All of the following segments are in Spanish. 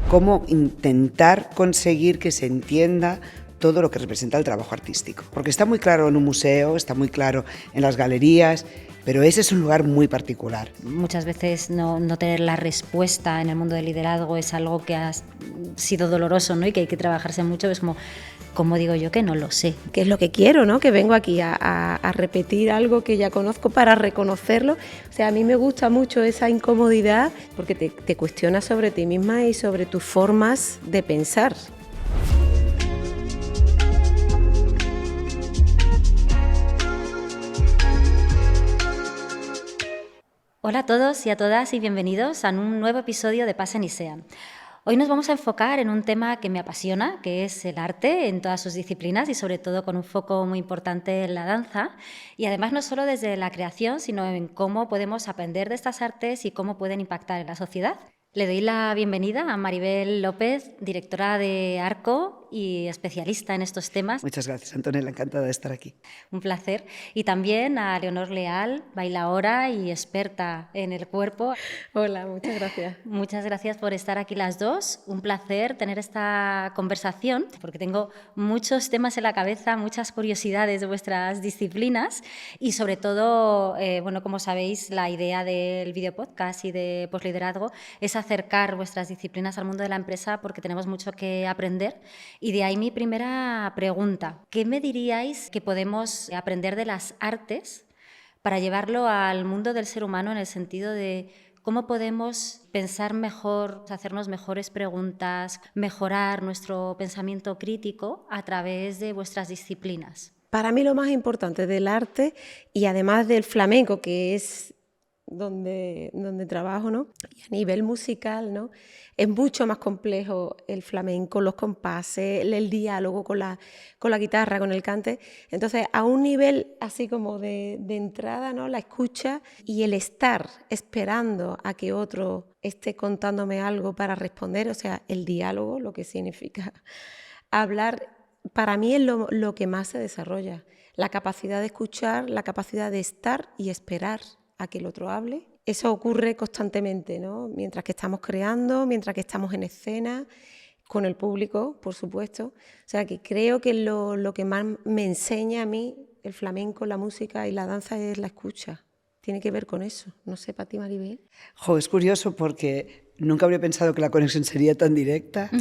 cómo intentar conseguir que se entienda todo lo que representa el trabajo artístico. Porque está muy claro en un museo, está muy claro en las galerías, pero ese es un lugar muy particular. Muchas veces no tener la respuesta en el mundo del liderazgo es algo que ha sido doloroso, ¿no? Y que hay que trabajarse mucho. Es como digo yo, que no lo sé. ¿Qué es lo que quiero, no? Que vengo aquí a repetir algo que ya conozco para reconocerlo. O sea, a mí me gusta mucho esa incomodidad porque te cuestionas sobre ti misma y sobre tus formas de pensar. Hola a todos y a todas y bienvenidos a un nuevo episodio de Pasen y Sean. Hoy nos vamos a enfocar en un tema que me apasiona, que es el arte en todas sus disciplinas y sobre todo con un foco muy importante en la danza. Y además no solo desde la creación, sino en cómo podemos aprender de estas artes y cómo pueden impactar en la sociedad. Le doy la bienvenida a Maribel López, directora de Arco y especialista en estos temas. Muchas gracias, Antonella, encantada de estar aquí. Un placer. Y también a Leonor Leal, bailaora y experta en el cuerpo. Hola, muchas gracias. Muchas gracias por estar aquí las dos. Un placer tener esta conversación, porque tengo muchos temas en la cabeza, muchas curiosidades de vuestras disciplinas y sobre todo, bueno, como sabéis, la idea del videopodcast y de Postliderazgo es acercar vuestras disciplinas al mundo de la empresa porque tenemos mucho que aprender. Y de ahí mi primera pregunta. ¿Qué me diríais que podemos aprender de las artes para llevarlo al mundo del ser humano en el sentido de cómo podemos pensar mejor, hacernos mejores preguntas, mejorar nuestro pensamiento crítico a través de vuestras disciplinas? Para mí lo más importante del arte y además del flamenco, que es donde trabajo, ¿no? Y a nivel musical, ¿no? Es mucho más complejo el flamenco, los compases, el diálogo con la guitarra, con el cante. Entonces, a un nivel así como de entrada, ¿no? La escucha y el estar esperando a que otro esté contándome algo para responder, o sea, el diálogo, lo que significa hablar, para mí es lo que más se desarrolla. La capacidad de escuchar, la capacidad de estar y esperar a que el otro hable. Eso ocurre constantemente, ¿no? Mientras que estamos creando, mientras que estamos en escena, con el público, por supuesto. O sea, que creo que lo que más me enseña a mí el flamenco, la música y la danza es la escucha. Tiene que ver con eso. No sé, para ti, Maribel. Es curioso porque nunca habría pensado que la conexión sería tan directa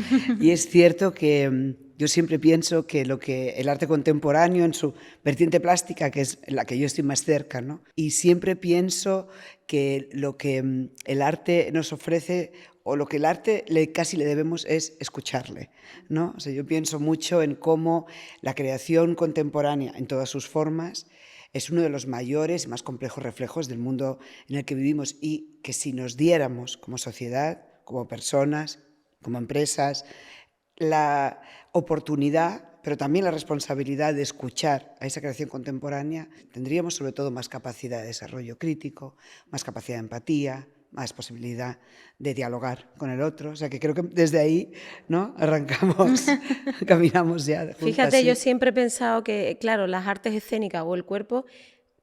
y es cierto que yo siempre pienso que el arte contemporáneo en su vertiente plástica, que es la que yo estoy más cerca, ¿no? Y siempre pienso que lo que el arte nos ofrece o lo que el arte casi le debemos es escucharle, ¿no? O sea, yo pienso mucho en cómo la creación contemporánea en todas sus formas es uno de los mayores y más complejos reflejos del mundo en el que vivimos y que si nos diéramos como sociedad, como personas, como empresas, la oportunidad, pero también la responsabilidad de escuchar a esa creación contemporánea, tendríamos sobre todo más capacidad de desarrollo crítico, más capacidad de empatía, más posibilidad de dialogar con el otro. O sea, que creo que desde ahí, ¿no? Arrancamos, caminamos ya juntas. Fíjate, yo siempre he pensado que, claro, las artes escénicas o el cuerpo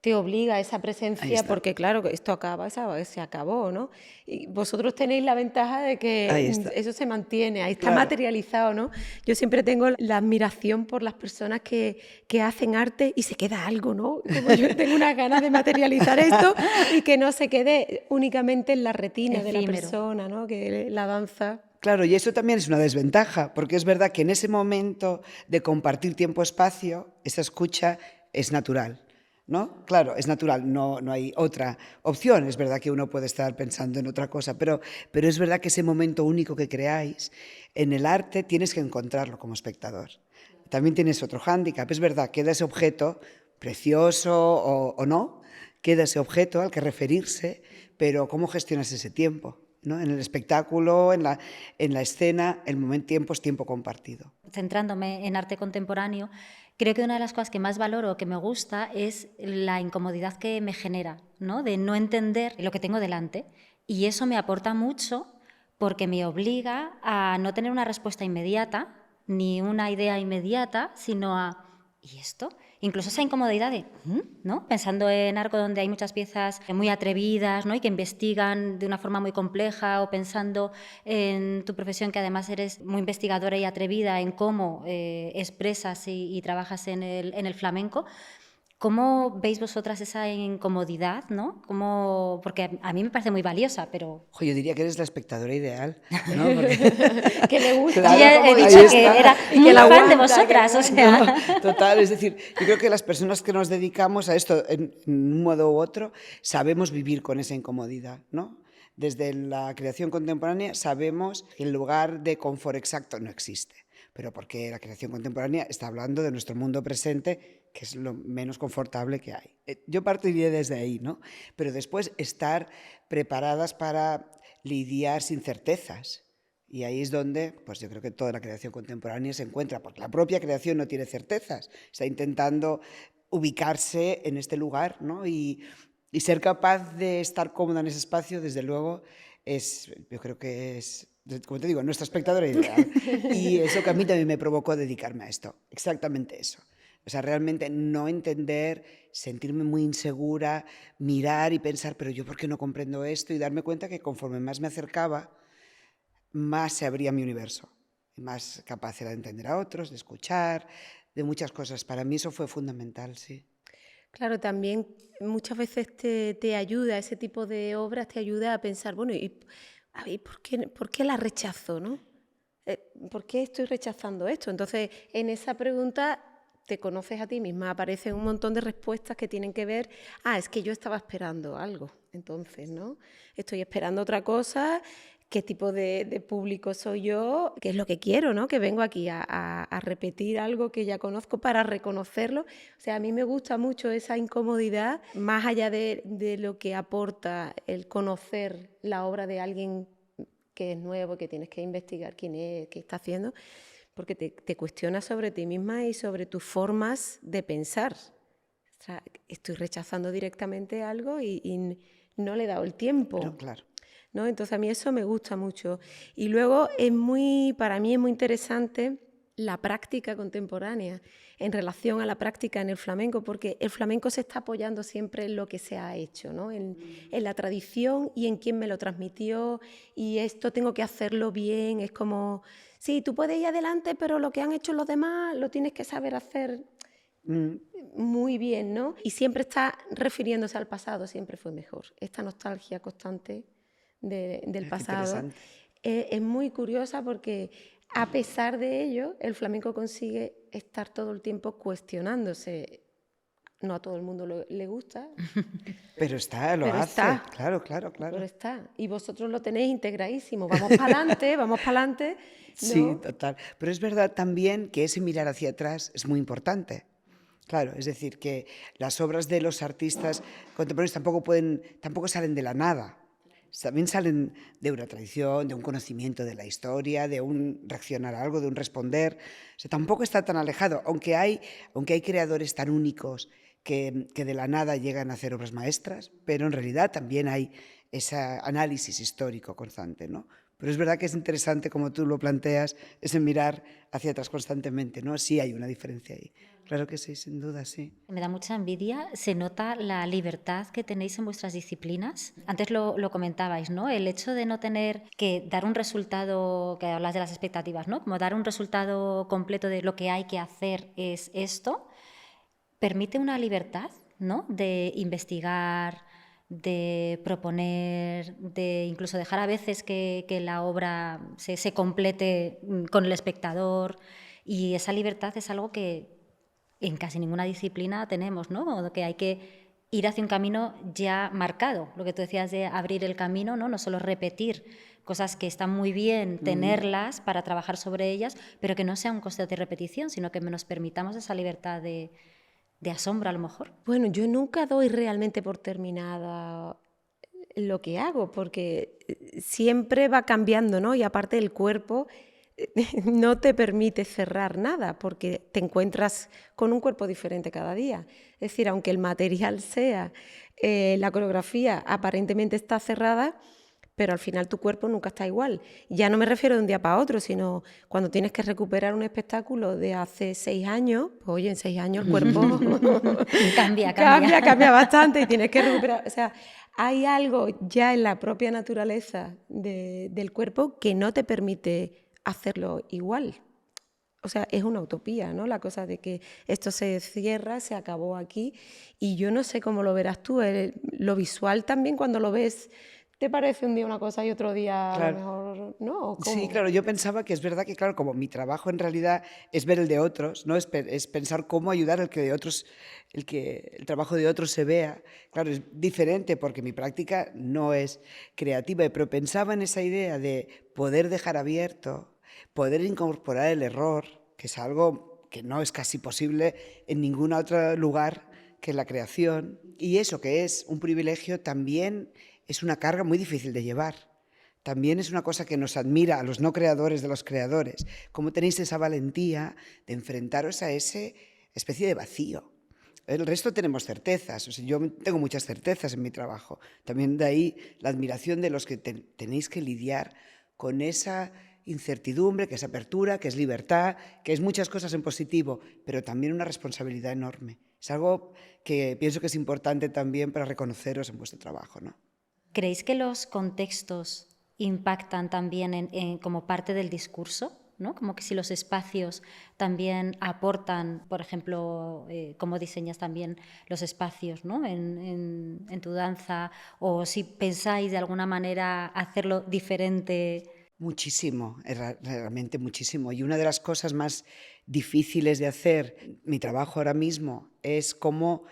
te obliga a esa presencia porque, claro, esto acaba, se acabó, ¿no? Y vosotros tenéis la ventaja de que eso se mantiene, ahí está materializado, ¿no? Yo siempre tengo la admiración por las personas que hacen arte y se queda algo, ¿no? Como yo tengo unas ganas de materializar esto y que no se quede únicamente en la retina de la persona, ¿no? Que la danza... Claro, y eso también es una desventaja, porque es verdad que en ese momento de compartir tiempo-espacio, esa escucha es natural, ¿no? Claro, es natural, no hay otra opción. Es verdad que uno puede estar pensando en otra cosa, pero es verdad que ese momento único que creáis en el arte tienes que encontrarlo como espectador. También tienes otro hándicap, es verdad, queda ese objeto precioso o no, queda ese objeto al que referirse, pero ¿cómo gestionas ese tiempo? ¿No? En el espectáculo, en la escena, tiempo es tiempo compartido. Centrándome en arte contemporáneo, creo que una de las cosas que más valoro, que me gusta, es la incomodidad que me genera, ¿no? De no entender lo que tengo delante. Y eso me aporta mucho porque me obliga a no tener una respuesta inmediata, ni una idea inmediata, sino a ¿y esto? incluso esa incomodidad de, ¿no? Pensando en Arco, donde hay muchas piezas muy atrevidas, ¿no? Y que investigan de una forma muy compleja, o pensando en tu profesión, que además eres muy investigadora y atrevida en cómo expresas y trabajas en el flamenco. ¿Cómo veis vosotras esa incomodidad, ¿no? Porque a mí me parece muy valiosa, pero... Ojo, yo diría que eres la espectadora ideal, ¿no? Porque, Que le gusta. claro, Yo ya he ahí dicho que está. era Y muy que la fan de aguanta, vosotras, que o sea... No, total, es decir, yo creo que las personas que nos dedicamos a esto en un modo u otro sabemos vivir con esa incomodidad, ¿no? Desde la creación contemporánea sabemos que el lugar de confort exacto no existe, pero porque la creación contemporánea está hablando de nuestro mundo presente, que es lo menos confortable que hay. Yo partiría desde ahí, ¿no? Pero después estar preparadas para lidiar sin certezas. Y ahí es donde, pues yo creo que toda la creación contemporánea se encuentra, porque la propia creación no tiene certezas, está intentando ubicarse en este lugar, ¿no? Y ser capaz de estar cómoda en ese espacio, desde luego, yo creo que es, como te digo, nuestra espectadora ideal. Y eso que a mí también me provocó dedicarme a esto, exactamente eso. O sea, realmente no entender, sentirme muy insegura, mirar y pensar, pero yo ¿por qué no comprendo esto? Y darme cuenta que conforme más me acercaba, más se abría mi universo, más capaz era de entender a otros, de escuchar, de muchas cosas. Para mí eso fue fundamental, sí. Claro, también muchas veces te ayuda, ese tipo de obras te ayuda a pensar, bueno, a ver, por qué la rechazo, ¿no? ¿Por qué estoy rechazando esto? Entonces, en esa pregunta te conoces a ti misma, aparecen un montón de respuestas que tienen que ver, es que yo estaba esperando algo, entonces, ¿no? Estoy esperando otra cosa, qué tipo de público soy yo, qué es lo que quiero, ¿no? Que vengo aquí a repetir algo que ya conozco para reconocerlo. O sea, a mí me gusta mucho esa incomodidad, más allá de lo que aporta el conocer la obra de alguien que es nuevo, que tienes que investigar quién es, qué está haciendo, porque te cuestionas sobre ti misma y sobre tus formas de pensar. O sea, estoy rechazando directamente algo y no le he dado el tiempo. Pero, claro. ¿No? Entonces a mí eso me gusta mucho. Y luego para mí es muy interesante la práctica contemporánea en relación a la práctica en el flamenco, porque el flamenco se está apoyando siempre en lo que se ha hecho, ¿no? En la tradición y en quién me lo transmitió, y esto tengo que hacerlo bien, es como, sí, tú puedes ir adelante, pero lo que han hecho los demás lo tienes que saber hacer muy bien, ¿no? Y siempre está refiriéndose al pasado, siempre fue mejor. Esta nostalgia constante del pasado es muy curiosa, porque a pesar de ello el flamenco consigue estar todo el tiempo cuestionándose. No a todo el mundo le gusta, pero lo pero hace. está. Claro. Pero está. Y vosotros lo tenéis integradísimo. Vamos para adelante, vamos para adelante, ¿no? Sí, total. Pero es verdad también que ese mirar hacia atrás es muy importante. Claro, es decir, que las obras de los artistas contemporáneos tampoco salen de la nada. También salen de una tradición, de un conocimiento de la historia, de un reaccionar a algo, de un responder. O sea, tampoco está tan alejado, aunque hay creadores tan únicos que de la nada llegan a hacer obras maestras, pero en realidad también hay ese análisis histórico constante, ¿no? Pero es verdad que es interesante, como tú lo planteas, ese mirar hacia atrás constantemente, ¿no? Sí hay una diferencia ahí. Claro que sí, sin duda, sí. Me da mucha envidia, se nota la libertad que tenéis en vuestras disciplinas. Antes lo comentabais, ¿no? El hecho de no tener que dar un resultado, que hablas de las expectativas, ¿no? Como dar un resultado completo de lo que hay que hacer es esto, permite una libertad, ¿no? De investigar, de proponer, de incluso dejar a veces que la obra se complete con el espectador, y esa libertad es algo que en casi ninguna disciplina tenemos, ¿no? Que hay que ir hacia un camino ya marcado. Lo que tú decías de abrir el camino, ¿no? No solo repetir cosas que están muy bien tenerlas para trabajar sobre ellas, pero que no sea un constante repetición, sino que nos permitamos esa libertad de asombro, a lo mejor. Bueno, yo nunca doy realmente por terminada lo que hago, porque siempre va cambiando, ¿no? Y aparte el cuerpo no te permite cerrar nada, porque te encuentras con un cuerpo diferente cada día. Es decir, aunque el material sea, la coreografía aparentemente está cerrada, pero al final tu cuerpo nunca está igual. Ya no me refiero de un día para otro, sino cuando tienes que recuperar un espectáculo de hace 6 años, pues oye, en 6 años el cuerpo cambia bastante y tienes que recuperar. O sea, hay algo ya en la propia naturaleza del cuerpo que no te permite hacerlo igual. O sea, es una utopía, ¿no? La cosa de que esto se cierra, se acabó aquí, y yo no sé cómo lo verás tú. Lo visual también, cuando lo ves, ¿te parece un día una cosa y otro día a lo mejor no? Sí, claro, yo pensaba que es verdad que, claro, como mi trabajo en realidad es ver el de otros, ¿no? Es pensar cómo ayudar al que de otros, el trabajo de otros se vea. Claro, es diferente porque mi práctica no es creativa, pero pensaba en esa idea de poder dejar abierto, poder incorporar el error, que es algo que no es casi posible en ningún otro lugar que la creación, y eso que es un privilegio también es una carga muy difícil de llevar. También es una cosa que nos admira a los no creadores de los creadores, cómo tenéis esa valentía de enfrentaros a ese especie de vacío. El resto tenemos certezas, o sea, yo tengo muchas certezas en mi trabajo. También de ahí la admiración de los que tenéis que lidiar con esa incertidumbre, que es apertura, que es libertad, que es muchas cosas en positivo, pero también una responsabilidad enorme. Es algo que pienso que es importante también para reconoceros en vuestro trabajo, ¿no? ¿Creéis que los contextos impactan también como parte del discurso? ¿No? Como que si los espacios también aportan, por ejemplo, cómo diseñas también los espacios, ¿no? en tu danza, o si pensáis de alguna manera hacerlo diferente. Muchísimo, realmente muchísimo. Y una de las cosas más difíciles de hacer, mi trabajo ahora mismo, es cómo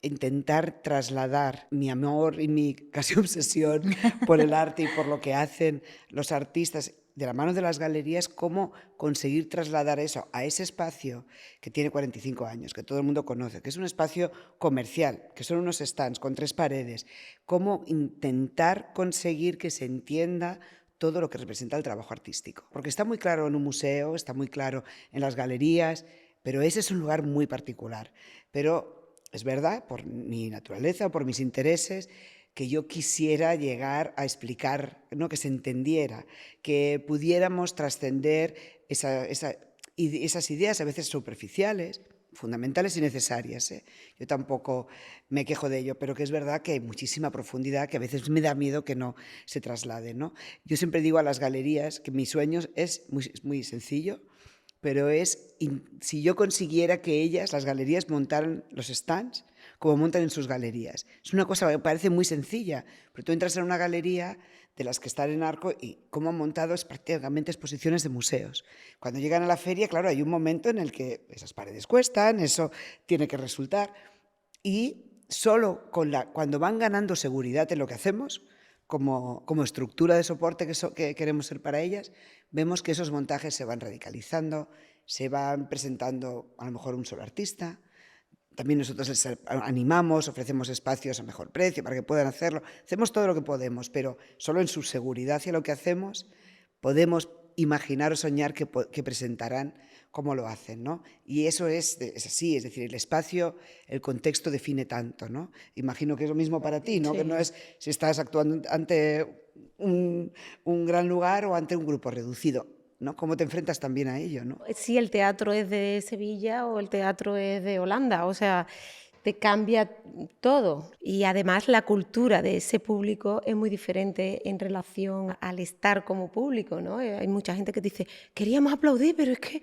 intentar trasladar mi amor y mi casi obsesión por el arte y por lo que hacen los artistas de la mano de las galerías, cómo conseguir trasladar eso a ese espacio que tiene 45 años, que todo el mundo conoce, que es un espacio comercial, que son unos stands con 3 paredes, cómo intentar conseguir que se entienda todo lo que representa el trabajo artístico. Porque está muy claro en un museo, está muy claro en las galerías, pero ese es un lugar muy particular. Pero es verdad, por mi naturaleza, por mis intereses, que yo quisiera llegar a explicar, ¿no? Que se entendiera, que pudiéramos trascender esas ideas a veces superficiales, fundamentales y necesarias, ¿eh? Yo tampoco me quejo de ello, pero que es verdad que hay muchísima profundidad que a veces me da miedo que no se traslade, ¿no? Yo siempre digo a las galerías que mi sueño es muy sencillo, pero si yo consiguiera que ellas, las galerías, montaran los stands como montan en sus galerías. Es una cosa que parece muy sencilla, pero tú entras en una galería de las que están en Arco y cómo han montado es prácticamente exposiciones de museos. Cuando llegan a la feria, claro, hay un momento en el que esas paredes cuestan, eso tiene que resultar, y solo cuando van ganando seguridad en lo que hacemos, como estructura de soporte que queremos ser para ellas, vemos que esos montajes se van radicalizando, se van presentando a lo mejor un solo artista. También nosotros les animamos, ofrecemos espacios a mejor precio para que puedan hacerlo. Hacemos todo lo que podemos, pero solo en su seguridad hacia lo que hacemos podemos imaginar o soñar que presentarán cómo lo hacen, ¿no? Y eso es así, es decir, el espacio, el contexto define tanto, ¿no? Imagino que es lo mismo para ti, ¿no? Sí. Que no es si estás actuando ante un gran lugar o ante un grupo reducido, ¿no? ¿Cómo te enfrentas también a ello, ¿no? Si el teatro es de Sevilla o el teatro es de Holanda, o sea, te cambia todo. Y además la cultura de ese público es muy diferente en relación al estar como público, ¿no? Hay mucha gente que dice, queríamos aplaudir, pero es que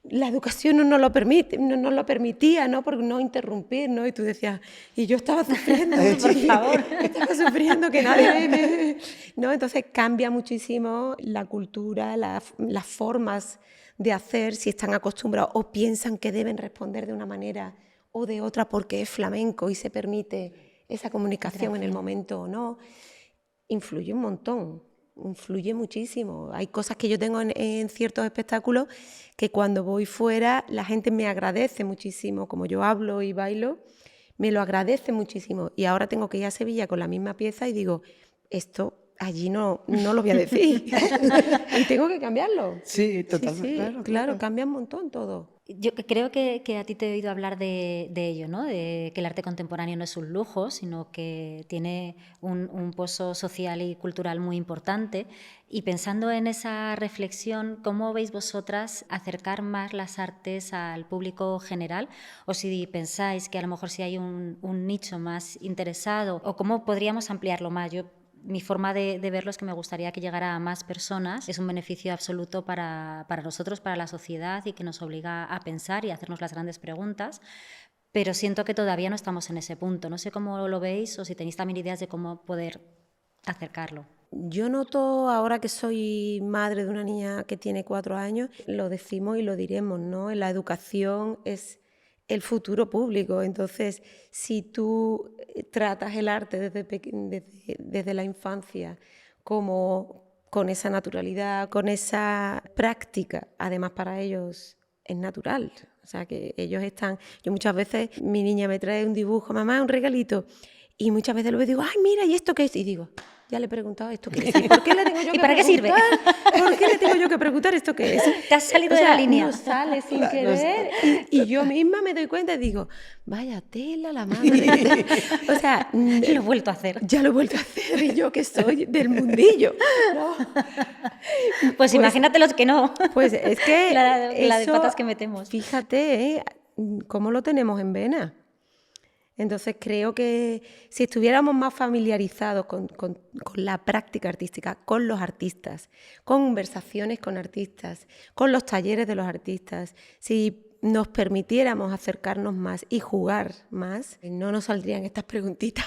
la educación no nos lo permite, no nos lo permitía, ¿no? Por no interrumpir, ¿no? Y tú decías, y yo estaba sufriendo, por favor, estaba sufriendo que nadie me... ¿No? Entonces cambia muchísimo la cultura, las formas de hacer, si están acostumbrados o piensan que deben responder de una manera o de otra porque es flamenco y se permite esa comunicación en el momento o no, influye un montón, influye muchísimo. Hay cosas que yo tengo en ciertos espectáculos que cuando voy fuera la gente me agradece muchísimo, como yo hablo y bailo, me lo agradece muchísimo. Y ahora tengo que ir a Sevilla con la misma pieza y digo, esto allí no lo voy a decir y tengo que cambiarlo. Sí, totalmente. Sí, claro, cambia un montón todo. Yo creo que a ti te he oído hablar de ello, ¿no? De que el arte contemporáneo no es un lujo, sino que tiene un pozo social y cultural muy importante. Y pensando en esa reflexión, ¿cómo veis vosotras acercar más las artes al público general? O si pensáis que a lo mejor si hay un nicho más interesado, o cómo podríamos ampliarlo más. Mi forma de verlo es que me gustaría que llegara a más personas. Es un beneficio absoluto para nosotros, para la sociedad, y que nos obliga a pensar y a hacernos las grandes preguntas. Pero siento que todavía no estamos en ese punto. No sé cómo lo veis o si tenéis también ideas de cómo poder acercarlo. Yo noto, ahora que soy madre de una niña que tiene 4 años, lo decimos y lo diremos, ¿no? La educación es el futuro público. Entonces, si tú tratas el arte desde la infancia como con esa naturalidad, con esa práctica, además para ellos es natural. O sea, que ellos están... Yo muchas veces, mi niña me trae un dibujo, mamá, un regalito, y muchas veces lo veo y digo, ay, mira, ¿y esto qué es? Y digo, ya le he preguntado esto qué es. ¿Y por qué le tengo yo ¿Y para qué sirve? ¿Por qué le tengo yo que preguntar esto qué es? Te has salido de la línea. No sale sin querer. Y yo misma me doy cuenta y digo, vaya tela la madre. O sea, lo he vuelto a hacer. Ya lo he vuelto a hacer y yo que soy del mundillo. ¿No? Pues imagínate los que no. Pues es que la de eso, patas que metemos. Fíjate, cómo lo tenemos en vena. Entonces creo que si estuviéramos más familiarizados con la práctica artística, con los artistas, con conversaciones con artistas, con los talleres de los artistas, si nos permitiéramos acercarnos más y jugar más, no nos saldrían estas preguntitas.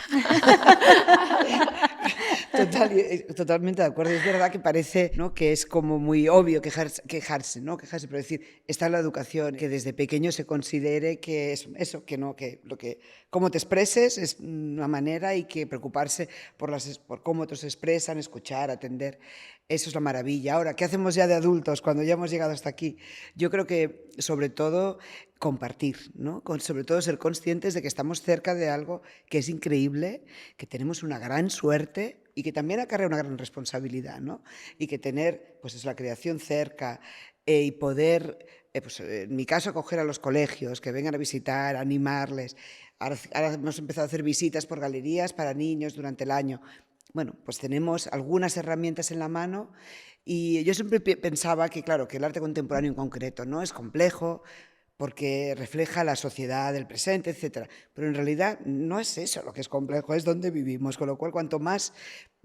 Totalmente de acuerdo. Es verdad que parece, ¿no?, que es como muy obvio quejarse, ¿no? Quejarse, pero decir, está en la educación, que desde pequeño se considere que es eso, que no, que cómo te expreses es una manera, y que preocuparse por cómo otros se expresan, escuchar, atender. Eso es la maravilla. Ahora, ¿qué hacemos ya de adultos cuando ya hemos llegado hasta aquí? Yo creo que, sobre todo, compartir, ¿no? Sobre todo ser conscientes de que estamos cerca de algo que es increíble, que tenemos una gran suerte y que también acarrea una gran responsabilidad, ¿no? Y que tener, pues, es la creación cerca, y poder, pues, en mi caso, acoger a los colegios, que vengan a visitar, animarles. Ahora hemos empezado a hacer visitas por galerías para niños durante el año. Bueno, pues tenemos algunas herramientas en la mano, y yo siempre pensaba que, claro, que el arte contemporáneo en concreto no es complejo porque refleja la sociedad del presente, etc. Pero en realidad no es eso lo que es complejo, es donde vivimos, con lo cual cuanto más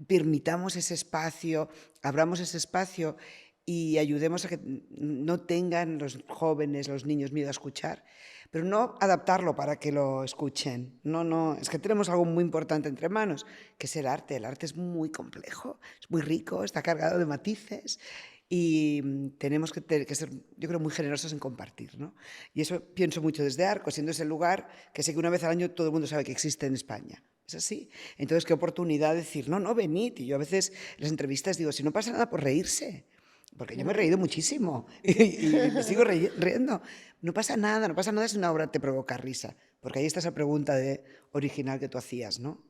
permitamos ese espacio, abramos ese espacio y ayudemos a que no tengan los jóvenes, los niños, miedo a escuchar, pero no adaptarlo para que lo escuchen. No, es que tenemos algo muy importante entre manos, que es el arte. El arte es muy complejo, es muy rico, está cargado de matices, y tenemos que ser, yo creo, muy generosos en compartir, ¿no? Y eso pienso mucho desde Arco, siendo ese lugar que sé que una vez al año todo el mundo sabe que existe en España. Es así. Entonces, qué oportunidad de decir, no, venid. Y yo a veces en las entrevistas digo, si no pasa nada por reírse, porque yo me he reído muchísimo y me sigo riendo. No pasa nada si una obra te provoca risa, porque ahí está esa pregunta original que tú hacías, ¿no?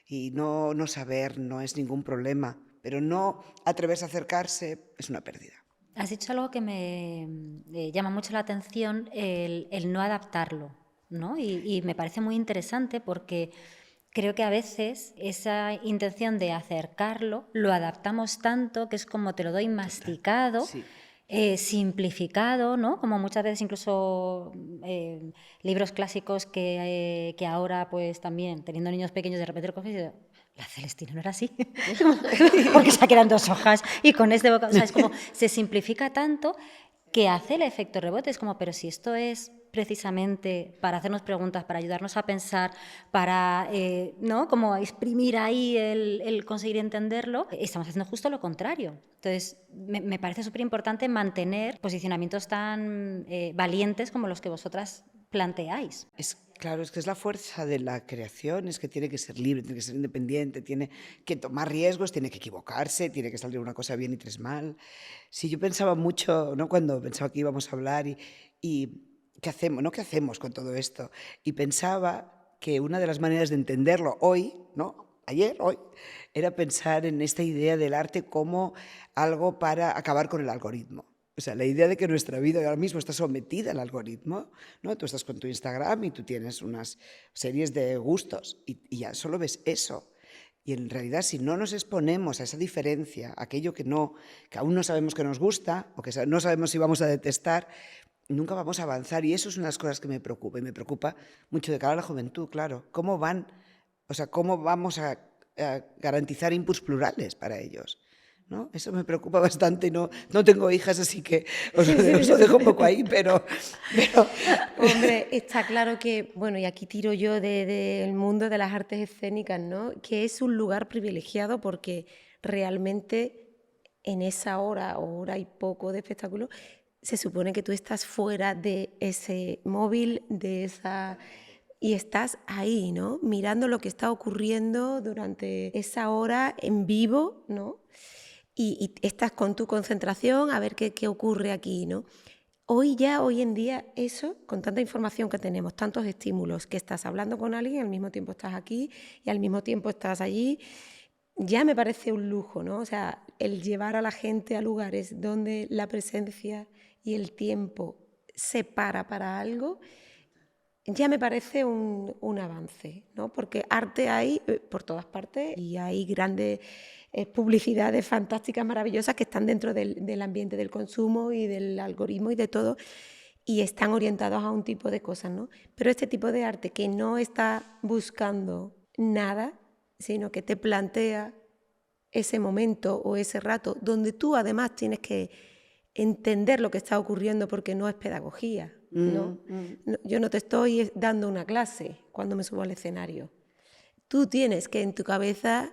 Y no saber no es ningún problema, pero no atreverse a acercarse es una pérdida. Has dicho algo que me llama mucho la atención, el no adaptarlo, ¿no? Y me parece muy interesante porque creo que a veces esa intención de acercarlo lo adaptamos tanto que es como te lo doy masticado, sí, simplificado, ¿no? Como muchas veces incluso libros clásicos que ahora pues también, teniendo niños pequeños, de repente coges y digo, la Celestina no era así, porque se quedan 2 hojas y con este vocabulario, o sea, es como se simplifica tanto que hace el efecto rebote. Es como, pero si esto es precisamente para hacernos preguntas, para ayudarnos a pensar, para ¿no?, como exprimir ahí el conseguir entenderlo, estamos haciendo justo lo contrario. Entonces, me parece súper importante mantener posicionamientos tan valientes como los que vosotras planteáis. Claro, es que es la fuerza de la creación, es que tiene que ser libre, tiene que ser independiente, tiene que tomar riesgos, tiene que equivocarse, tiene que salir una cosa bien y 3 mal. Sí, yo pensaba mucho, ¿no?, cuando pensaba que íbamos a hablar y ¿qué hacemos? ¿No? ¿Qué hacemos con todo esto? Y pensaba que una de las maneras de entenderlo hoy, ¿no?, hoy, era pensar en esta idea del arte como algo para acabar con el algoritmo. O sea, la idea de que nuestra vida ahora mismo está sometida al algoritmo, ¿no? Tú estás con tu Instagram y tú tienes unas series de gustos y ya solo ves eso. Y en realidad, si no nos exponemos a esa diferencia, a aquello que aún no sabemos que nos gusta o que no sabemos si vamos a detestar, nunca vamos a avanzar. Y eso es una de las cosas que me preocupa. Y me preocupa mucho de cara a la juventud, claro. ¿Cómo vamos a garantizar inputs plurales para ellos? ¿No? Eso me preocupa bastante y no tengo hijas, así que os lo dejo un poco ahí, pero... Hombre, está claro que, bueno, y aquí tiro yo del mundo de las artes escénicas, ¿no? Que es un lugar privilegiado porque realmente en esa hora o hora y poco de espectáculo se supone que tú estás fuera de ese móvil, y estás ahí, ¿no? Mirando lo que está ocurriendo durante esa hora en vivo, ¿no? Y estás con tu concentración a ver qué ocurre aquí, ¿no? Hoy en día, eso, con tanta información que tenemos, tantos estímulos, que estás hablando con alguien, al mismo tiempo estás aquí y al mismo tiempo estás allí, ya me parece un lujo, ¿no? O sea, el llevar a la gente a lugares donde la presencia y el tiempo se para algo, ya me parece un avance, ¿no? Porque arte hay por todas partes y hay grandes publicidades fantásticas, maravillosas, que están dentro del ambiente del consumo y del algoritmo y de todo, y están orientados a un tipo de cosas, ¿no? Pero este tipo de arte que no está buscando nada, sino que te plantea ese momento o ese rato donde tú además tienes que entender lo que está ocurriendo porque no es pedagogía, ¿no? Yo no te estoy dando una clase cuando me subo al escenario. Tú tienes que en tu cabeza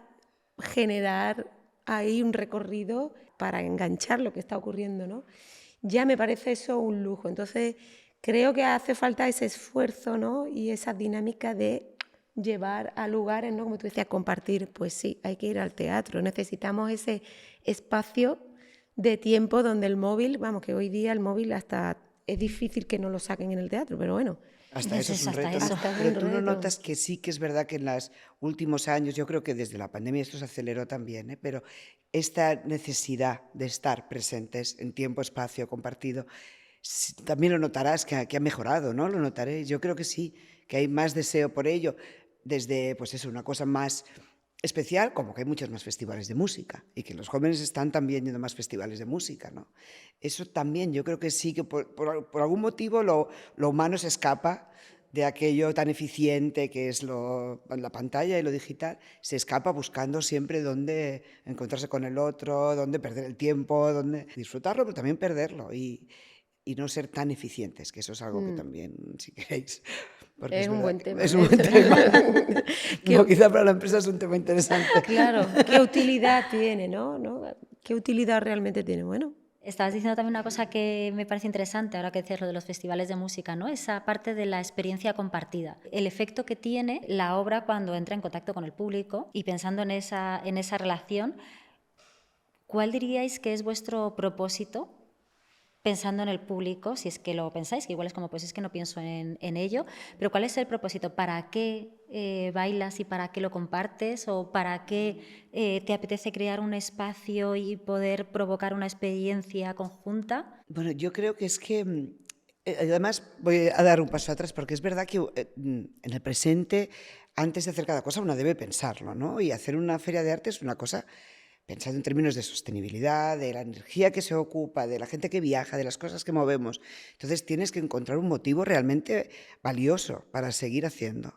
generar ahí un recorrido para enganchar lo que está ocurriendo, ¿no? Ya me parece eso un lujo. Entonces, creo que hace falta ese esfuerzo, ¿no? Y esa dinámica de llevar a lugares, ¿no? Como tú decías, compartir. Pues sí, hay que ir al teatro. Necesitamos ese espacio de tiempo donde el móvil, vamos, que hoy día el móvil hasta es difícil que no lo saquen en el teatro, pero bueno. Hasta eso es un reto. Eso. Pero tú no notas que sí que es verdad que en los últimos años, yo creo que desde la pandemia esto se aceleró también, ¿eh? Pero esta necesidad de estar presentes en tiempo, espacio, compartido, también lo notarás que ha mejorado, ¿no? Lo notaré. Yo creo que sí, que hay más deseo por ello. Desde, pues eso, una cosa más especial, como que hay muchos más festivales de música y que los jóvenes están también yendo a más festivales de música, ¿no? Eso también, yo creo que sí, que por algún motivo lo humano se escapa de aquello tan eficiente que es la pantalla y lo digital, se escapa buscando siempre dónde encontrarse con el otro, dónde perder el tiempo, dónde disfrutarlo, pero también perderlo y no ser tan eficientes, que eso es algo que también, si queréis... Porque es un buen tema. Es un buen tema. No, quizá para la empresa es un tema interesante. Claro, ¿qué utilidad tiene, no? ¿Qué utilidad realmente tiene? Bueno. Estabas diciendo también una cosa que me parece interesante ahora que decías lo de los festivales de música, ¿no? Esa parte de la experiencia compartida, el efecto que tiene la obra cuando entra en contacto con el público y pensando en esa relación, ¿cuál diríais que es vuestro propósito pensando en el público, si es que lo pensáis, que igual es como, pues es que no pienso en ello, pero ¿cuál es el propósito? ¿Para qué bailas y para qué lo compartes? ¿O para qué te apetece crear un espacio y poder provocar una experiencia conjunta? Bueno, yo creo que es que, además voy a dar un paso atrás, porque es verdad que en el presente, antes de hacer cada cosa, uno debe pensarlo, ¿no? Y hacer una feria de arte es una cosa... pensando en términos de sostenibilidad, de la energía que se ocupa, de la gente que viaja, de las cosas que movemos. Entonces tienes que encontrar un motivo realmente valioso para seguir haciendo.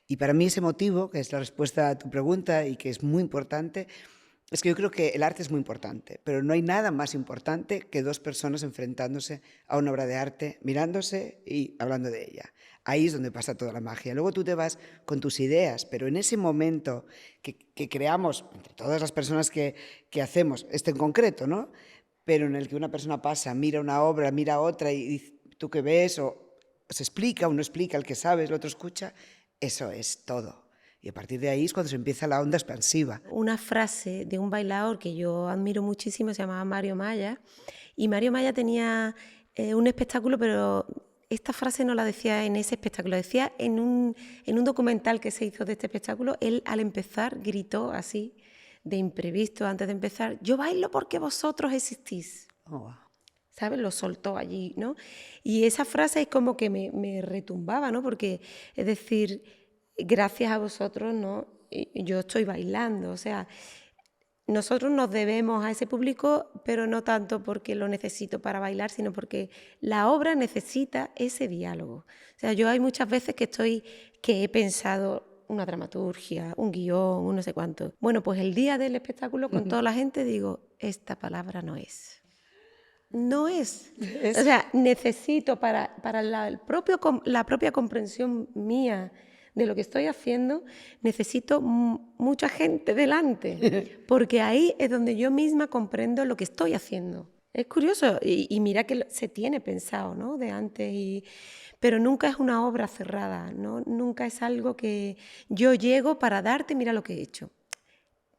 Y para mí ese motivo, que es la respuesta a tu pregunta y que es muy importante, es que yo creo que el arte es muy importante, pero no hay nada más importante que dos personas enfrentándose a una obra de arte, mirándose y hablando de ella. Ahí es donde pasa toda la magia. Luego tú te vas con tus ideas, pero en ese momento que creamos, entre todas las personas que hacemos, en concreto, ¿no? Pero en el que una persona pasa, mira una obra, mira otra y dice, ¿tú qué ves? O se explica, uno explica, el que sabe, el otro escucha, eso es todo. Y a partir de ahí es cuando se empieza la onda expansiva. Una frase de un bailador que yo admiro muchísimo, se llamaba Mario Maya, y Mario Maya tenía un espectáculo, pero esta frase no la decía en ese espectáculo, decía en un documental que se hizo de este espectáculo. Él al empezar gritó así, de imprevisto, antes de empezar, yo bailo porque vosotros existís. Oh, wow. ¿sabes? Lo soltó allí, ¿no? Y esa frase es como que me retumbaba, ¿no? Porque, es decir, gracias a vosotros, ¿no? Yo estoy bailando, o sea, nosotros nos debemos a ese público, pero no tanto porque lo necesito para bailar, sino porque la obra necesita ese diálogo. O sea, yo hay muchas veces que he pensado una dramaturgia, un guión, un no sé cuánto. Bueno, pues el día del espectáculo con toda la gente digo, esta palabra no es. No es. O sea, necesito para la propia comprensión mía de lo que estoy haciendo, necesito mucha gente delante, porque ahí es donde yo misma comprendo lo que estoy haciendo. Es curioso, y mira que se tiene pensado, ¿no? De antes, pero nunca es una obra cerrada, ¿no? Nunca es algo que yo llego para darte, mira lo que he hecho.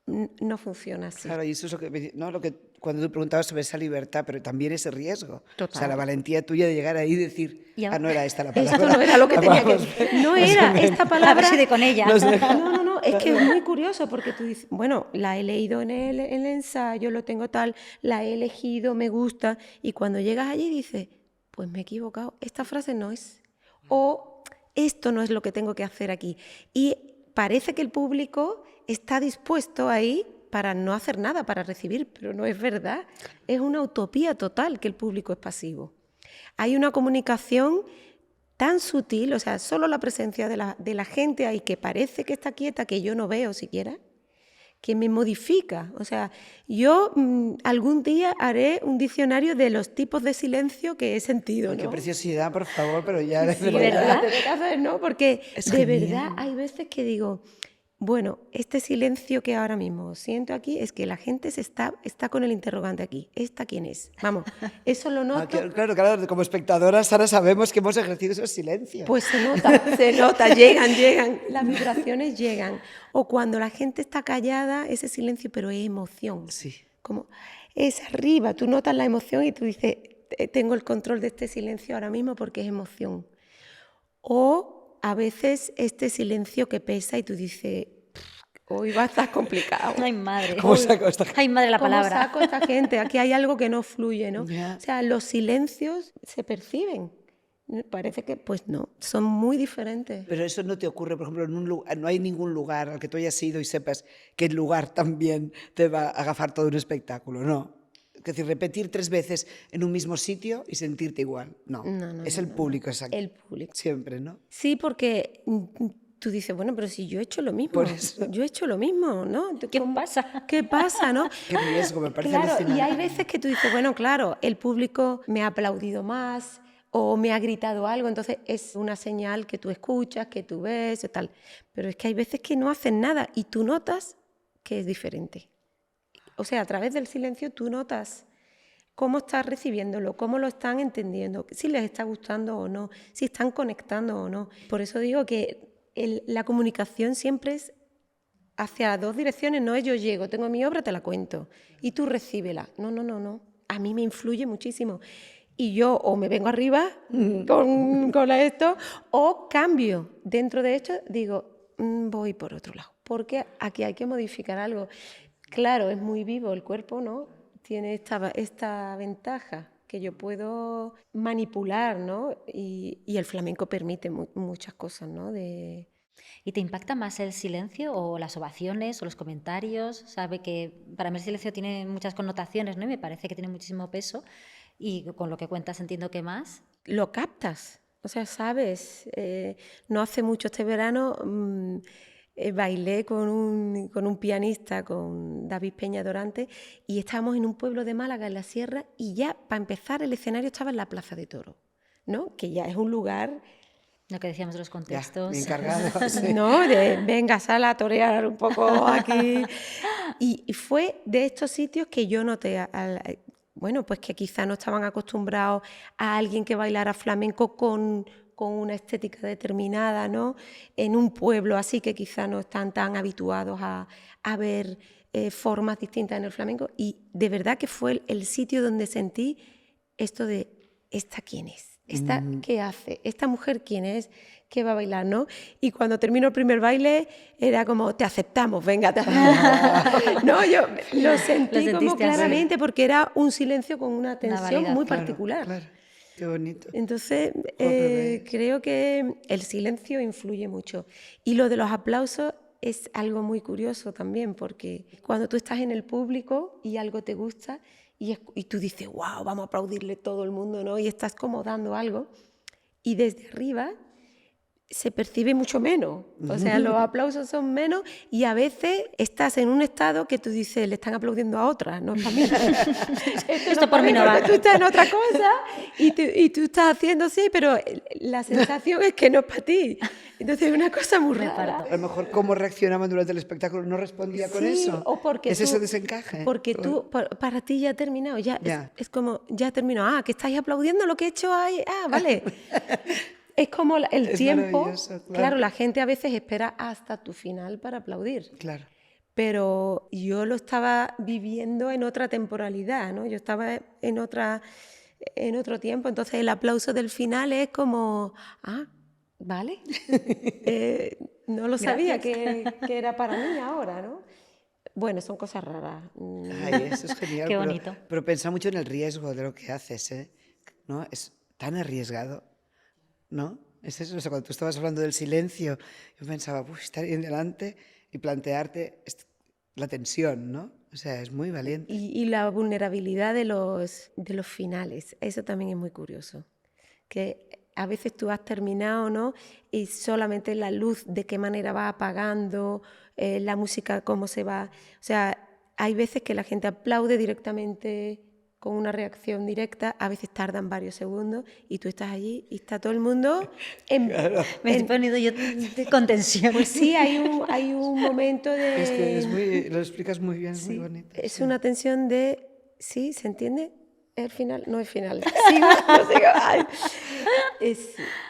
No funciona así. Claro, y eso es lo que cuando tú preguntabas sobre esa libertad, pero también ese riesgo. Total. O sea, la valentía tuya de llegar ahí y decir, no era esta la palabra. Esto no era lo que tenía que decir. No era esta palabra. A ver si de con ella. No, es que es muy curioso porque tú dices, bueno, la he leído en el ensayo, lo tengo tal, la he elegido, me gusta, y cuando llegas allí dices, pues me he equivocado, esta frase no es, o esto no es lo que tengo que hacer aquí. Y parece que el público está dispuesto ahí para no hacer nada, para recibir, pero no es verdad. Es una utopía total que el público es pasivo. Hay una comunicación tan sutil, o sea, solo la presencia de la gente ahí que parece que está quieta, que yo no veo siquiera, que me modifica. O sea, yo algún día haré un diccionario de los tipos de silencio que he sentido, ¿no? Qué preciosidad, por favor, pero ya... Sí, ¿verdad? Lo tengo que hacer, ¿no? Porque es de genial. verdad hay veces que digo, bueno, este silencio que ahora mismo siento aquí es que la gente está con el interrogante aquí. ¿Esta quién es? Vamos, eso lo noto. Claro, como espectadoras ahora sabemos que hemos ejercido esos silencios. Pues se nota, llegan, las vibraciones llegan. O cuando la gente está callada, ese silencio, pero es emoción. Sí. Como es arriba, tú notas la emoción y tú dices, tengo el control de este silencio ahora mismo porque es emoción. O a veces este silencio que pesa y tú dices, hoy va a estar complicado. Ay, madre. ¿Cómo saco esta gente? Ay, madre, la palabra. ¿Cómo saco a esta gente? Aquí hay algo que no fluye, ¿no? Ya. O sea, los silencios se perciben. Parece que, pues no, son muy diferentes. Pero eso no te ocurre, por ejemplo, no hay ningún lugar al que tú hayas ido y sepas que el lugar también te va a agafar todo un espectáculo, ¿no? Es decir, repetir 3 veces en un mismo sitio y sentirte igual. No, es el público, exacto. El público. Siempre, ¿no? Sí, porque tú dices, bueno, pero si yo he hecho lo mismo, Por eso. yo he hecho lo mismo, ¿no? ¿Qué pasa? ¿Qué pasa, no? Qué riesgo, me parece Claro, alucinante. y hay veces que tú dices, bueno, claro, el público me ha aplaudido más o me ha gritado algo, entonces es una señal que tú escuchas, que tú ves, o tal. Pero es que hay veces que no hacen nada y tú notas que es diferente. O sea, a través del silencio tú notas cómo estás recibiéndolo, cómo lo están entendiendo, si les está gustando o no, si están conectando o no. Por eso digo que la comunicación siempre es hacia 2 direcciones, no es yo llego, tengo mi obra, te la cuento, y tú recíbela. No. A mí me influye muchísimo. Y yo o me vengo arriba con esto, o cambio. Dentro de esto digo, voy por otro lado, porque aquí hay que modificar algo. Claro, es muy vivo el cuerpo, ¿no? Tiene esta ventaja que yo puedo manipular, ¿no? Y el flamenco permite muchas cosas, ¿no? ¿Y te impacta más el silencio o las ovaciones o los comentarios? Sabe que para mí el silencio tiene muchas connotaciones, ¿no? Y me parece que tiene muchísimo peso. Y con lo que cuentas entiendo que más. Lo captas, o sea, sabes. No hace mucho este verano bailé con un pianista, con David Peña Dorante, y estábamos en un pueblo de Málaga, en la sierra, y ya para empezar el escenario estaba en la Plaza de Toros, ¿no? Que ya es un lugar... Lo que decíamos de los contextos. Ya, encargado, sí. ¿No? Venga, sal a torear un poco aquí. Y fue de estos sitios que yo noté, bueno, pues que quizá no estaban acostumbrados a alguien que bailara flamenco con una estética determinada, ¿no? En un pueblo así que quizá no están tan habituados a ver formas distintas en el flamenco. Y de verdad que fue el sitio donde sentí esto de, ¿esta quién es? ¿Esta qué hace? ¿Esta mujer quién es? que va a bailar, ¿no? Y cuando terminó el primer baile era como, te aceptamos, venga, te aceptamos. No, yo lo sentí como sentiste así. claramente porque era un silencio con una tensión muy validación. particular. Claro, qué bonito. Entonces, Joder, ¿ves? creo que el silencio influye mucho. Y lo de los aplausos es algo muy curioso también, porque cuando tú estás en el público y algo te gusta y tú dices, wow, vamos a aplaudirle todo el mundo, ¿no? Y estás como dando algo, y desde arriba se percibe mucho menos. O sea, los aplausos son menos y a veces estás en un estado que tú dices, le están aplaudiendo a otra, no es para mí. Esto por mí no va. Tú estás en otra cosa y tú estás haciendo así, pero la sensación es que no es para ti. Entonces es una cosa muy rara. A lo mejor cómo reaccionaban durante el espectáculo no respondía con Sí, eso. o porque es tú, ese desencaje. Porque tú, para ti ya ha terminado, ya. Ya. Es como, ya ha terminado. Ah, que estáis aplaudiendo lo que he hecho ahí. Ah, vale. Es como el Es tiempo. maravilloso, claro. Claro, la gente a veces espera hasta tu final para aplaudir. Claro. Pero yo lo estaba viviendo en otra temporalidad, ¿no? Yo estaba en otro tiempo. Entonces el aplauso del final es como, ah, vale. No lo sabía que era para mí ahora, ¿no? Bueno, son cosas raras. Ay, eso es genial. Qué pero- bonito. Pero piensa mucho en el riesgo de lo que haces, ¿eh? ¿No? Es tan arriesgado, ¿no? Es eso, o sea, cuando tú estabas hablando del silencio, yo pensaba, estar ahí delante y plantearte la tensión, ¿no? O sea, es muy valiente. Y la vulnerabilidad de los finales, eso también es muy curioso. Que a veces tú has terminado, ¿no? Y solamente la luz, de qué manera va apagando, la música, cómo se va. O sea, hay veces que la gente aplaude directamente con una reacción directa, a veces tardan varios segundos y tú estás allí y está todo el mundo Me he ponido yo con tensión. Pues sí, hay un momento de... Es que lo explicas muy bien, es muy Sí, bonito. es sí. una tensión de... ¿Sí? ¿Se entiende? ¿El final? No es final. Sigo, no sigo. Ay.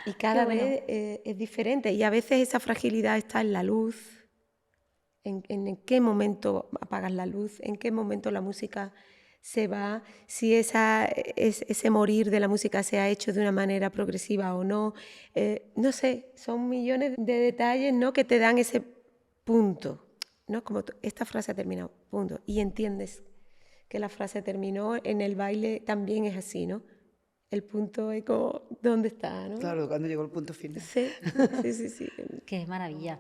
Y cada Qué bueno. vez es diferente. Y a veces esa fragilidad está en la luz. En qué momento apagas la luz, en qué momento la música se va, si ese morir de la música se ha hecho de una manera progresiva o no. No sé, son millones de detalles, ¿no?, que te dan ese punto, ¿no? Como esta frase ha terminado, punto. Y entiendes que la frase terminó, en el baile también es así, ¿no? El punto es como, ¿dónde está, no? Claro, cuando llegó el punto final. Sí, sí, sí, sí. Qué maravilla.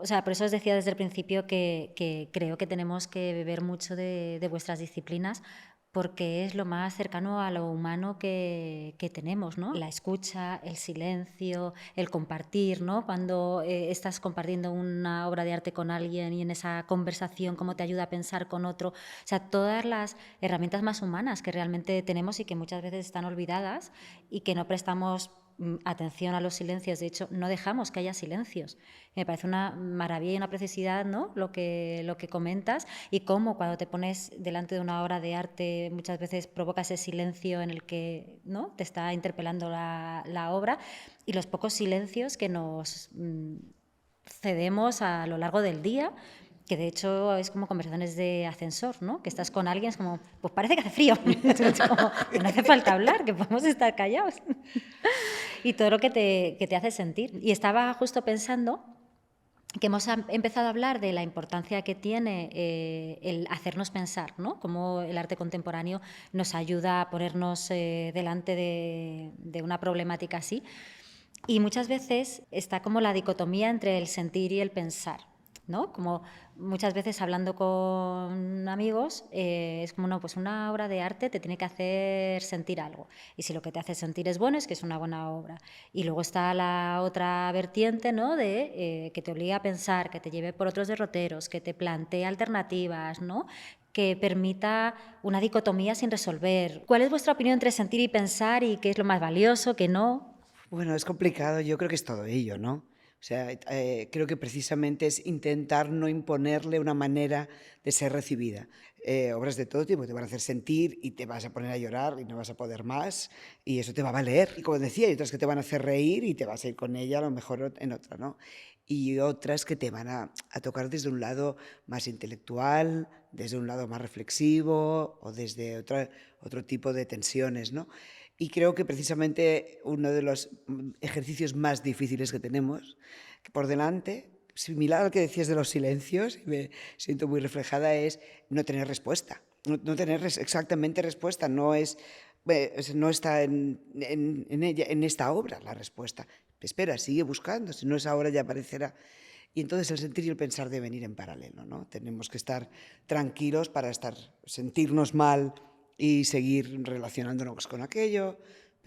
O sea, por eso os decía desde el principio que creo que tenemos que beber mucho de vuestras disciplinas, porque es lo más cercano a lo humano que tenemos, ¿no? La escucha, el silencio, el compartir, ¿no? Cuando estás compartiendo una obra de arte con alguien y en esa conversación cómo te ayuda a pensar con otro. O sea, todas las herramientas más humanas que realmente tenemos y que muchas veces están olvidadas y que no prestamos atención a los silencios. De hecho, no dejamos que haya silencios. Me parece una maravilla y una preciosidad, ¿no?, lo que comentas, y cómo cuando te pones delante de una obra de arte muchas veces provoca ese silencio en el que, ¿no?, te está interpelando la obra, y los pocos silencios que nos cedemos a lo largo del día, que de hecho es como conversaciones de ascensor, ¿no? Que estás con alguien, es como, pues parece que hace frío. Es como, que no hace falta hablar, que podemos estar callados. Y todo lo que te hace sentir. Y estaba justo pensando que hemos empezado a hablar de la importancia que tiene el hacernos pensar, ¿no? Cómo el arte contemporáneo nos ayuda a ponernos delante de una problemática así. Y muchas veces está como la dicotomía entre el sentir y el pensar, ¿no? Como muchas veces hablando con amigos, es como, no, pues una obra de arte te tiene que hacer sentir algo. Y si lo que te hace sentir es bueno, es que es una buena obra. Y luego está la otra vertiente, ¿no?, de que te obliga a pensar, que te lleve por otros derroteros, que te plantee alternativas, ¿no?, que permita una dicotomía sin resolver. ¿Cuál es vuestra opinión entre sentir y pensar, y qué es lo más valioso, qué no? Bueno, es complicado, yo creo que es todo ello, ¿no? O sea, creo que precisamente es intentar no imponerle una manera de ser recibida. Obras de todo tipo te van a hacer sentir y te vas a poner a llorar y no vas a poder más, y eso te va a valer. Y como decía, hay otras que te van a hacer reír y te vas a ir con ella a lo mejor en otra, ¿no? Y otras que te van a tocar desde un lado más intelectual, desde un lado más reflexivo o desde otro tipo de tensiones, ¿no? Y creo que precisamente uno de los ejercicios más difíciles que tenemos por delante, similar al que decías de los silencios, y me siento muy reflejada, es no tener respuesta. No tener exactamente respuesta, no está en esta obra la respuesta. Espera, sigue buscando, si no es ahora ya aparecerá. Y entonces el sentir y el pensar deben ir en paralelo, ¿no? Tenemos que estar tranquilos para sentirnos mal y seguir relacionándonos con aquello,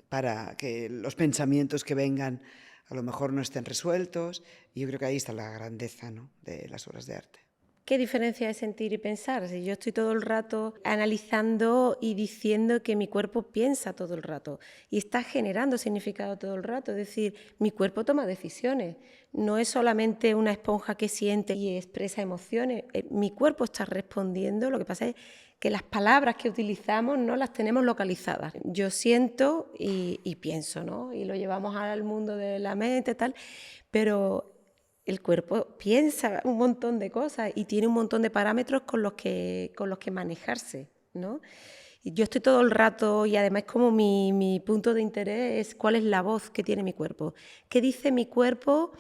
para que los pensamientos que vengan a lo mejor no estén resueltos. Y yo creo que ahí está la grandeza, ¿no?, de las obras de arte. ¿Qué diferencia es sentir y pensar? Si yo estoy todo el rato analizando y diciendo que mi cuerpo piensa todo el rato y está generando significado todo el rato, es decir, mi cuerpo toma decisiones, no es solamente una esponja que siente y expresa emociones, mi cuerpo está respondiendo, lo que pasa es que las palabras que utilizamos no las tenemos localizadas. Yo siento y pienso, ¿no? Y lo llevamos al mundo de la mente, tal, pero el cuerpo piensa un montón de cosas y tiene un montón de parámetros con los que manejarse, ¿no? Y yo estoy todo el rato, y además como mi punto de interés es cuál es la voz que tiene mi cuerpo. ¿Qué dice mi cuerpo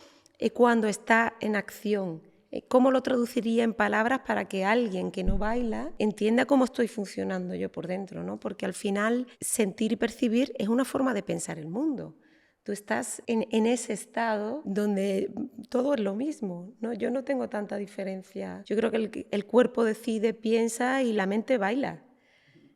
cuando está en acción? ¿Cómo lo traduciría en palabras para que alguien que no baila entienda cómo estoy funcionando yo por dentro, ¿no? Porque al final sentir y percibir es una forma de pensar el mundo. Tú estás en ese estado donde todo es lo mismo, ¿no? Yo no tengo tanta diferencia. Yo creo que el cuerpo decide, piensa y la mente baila.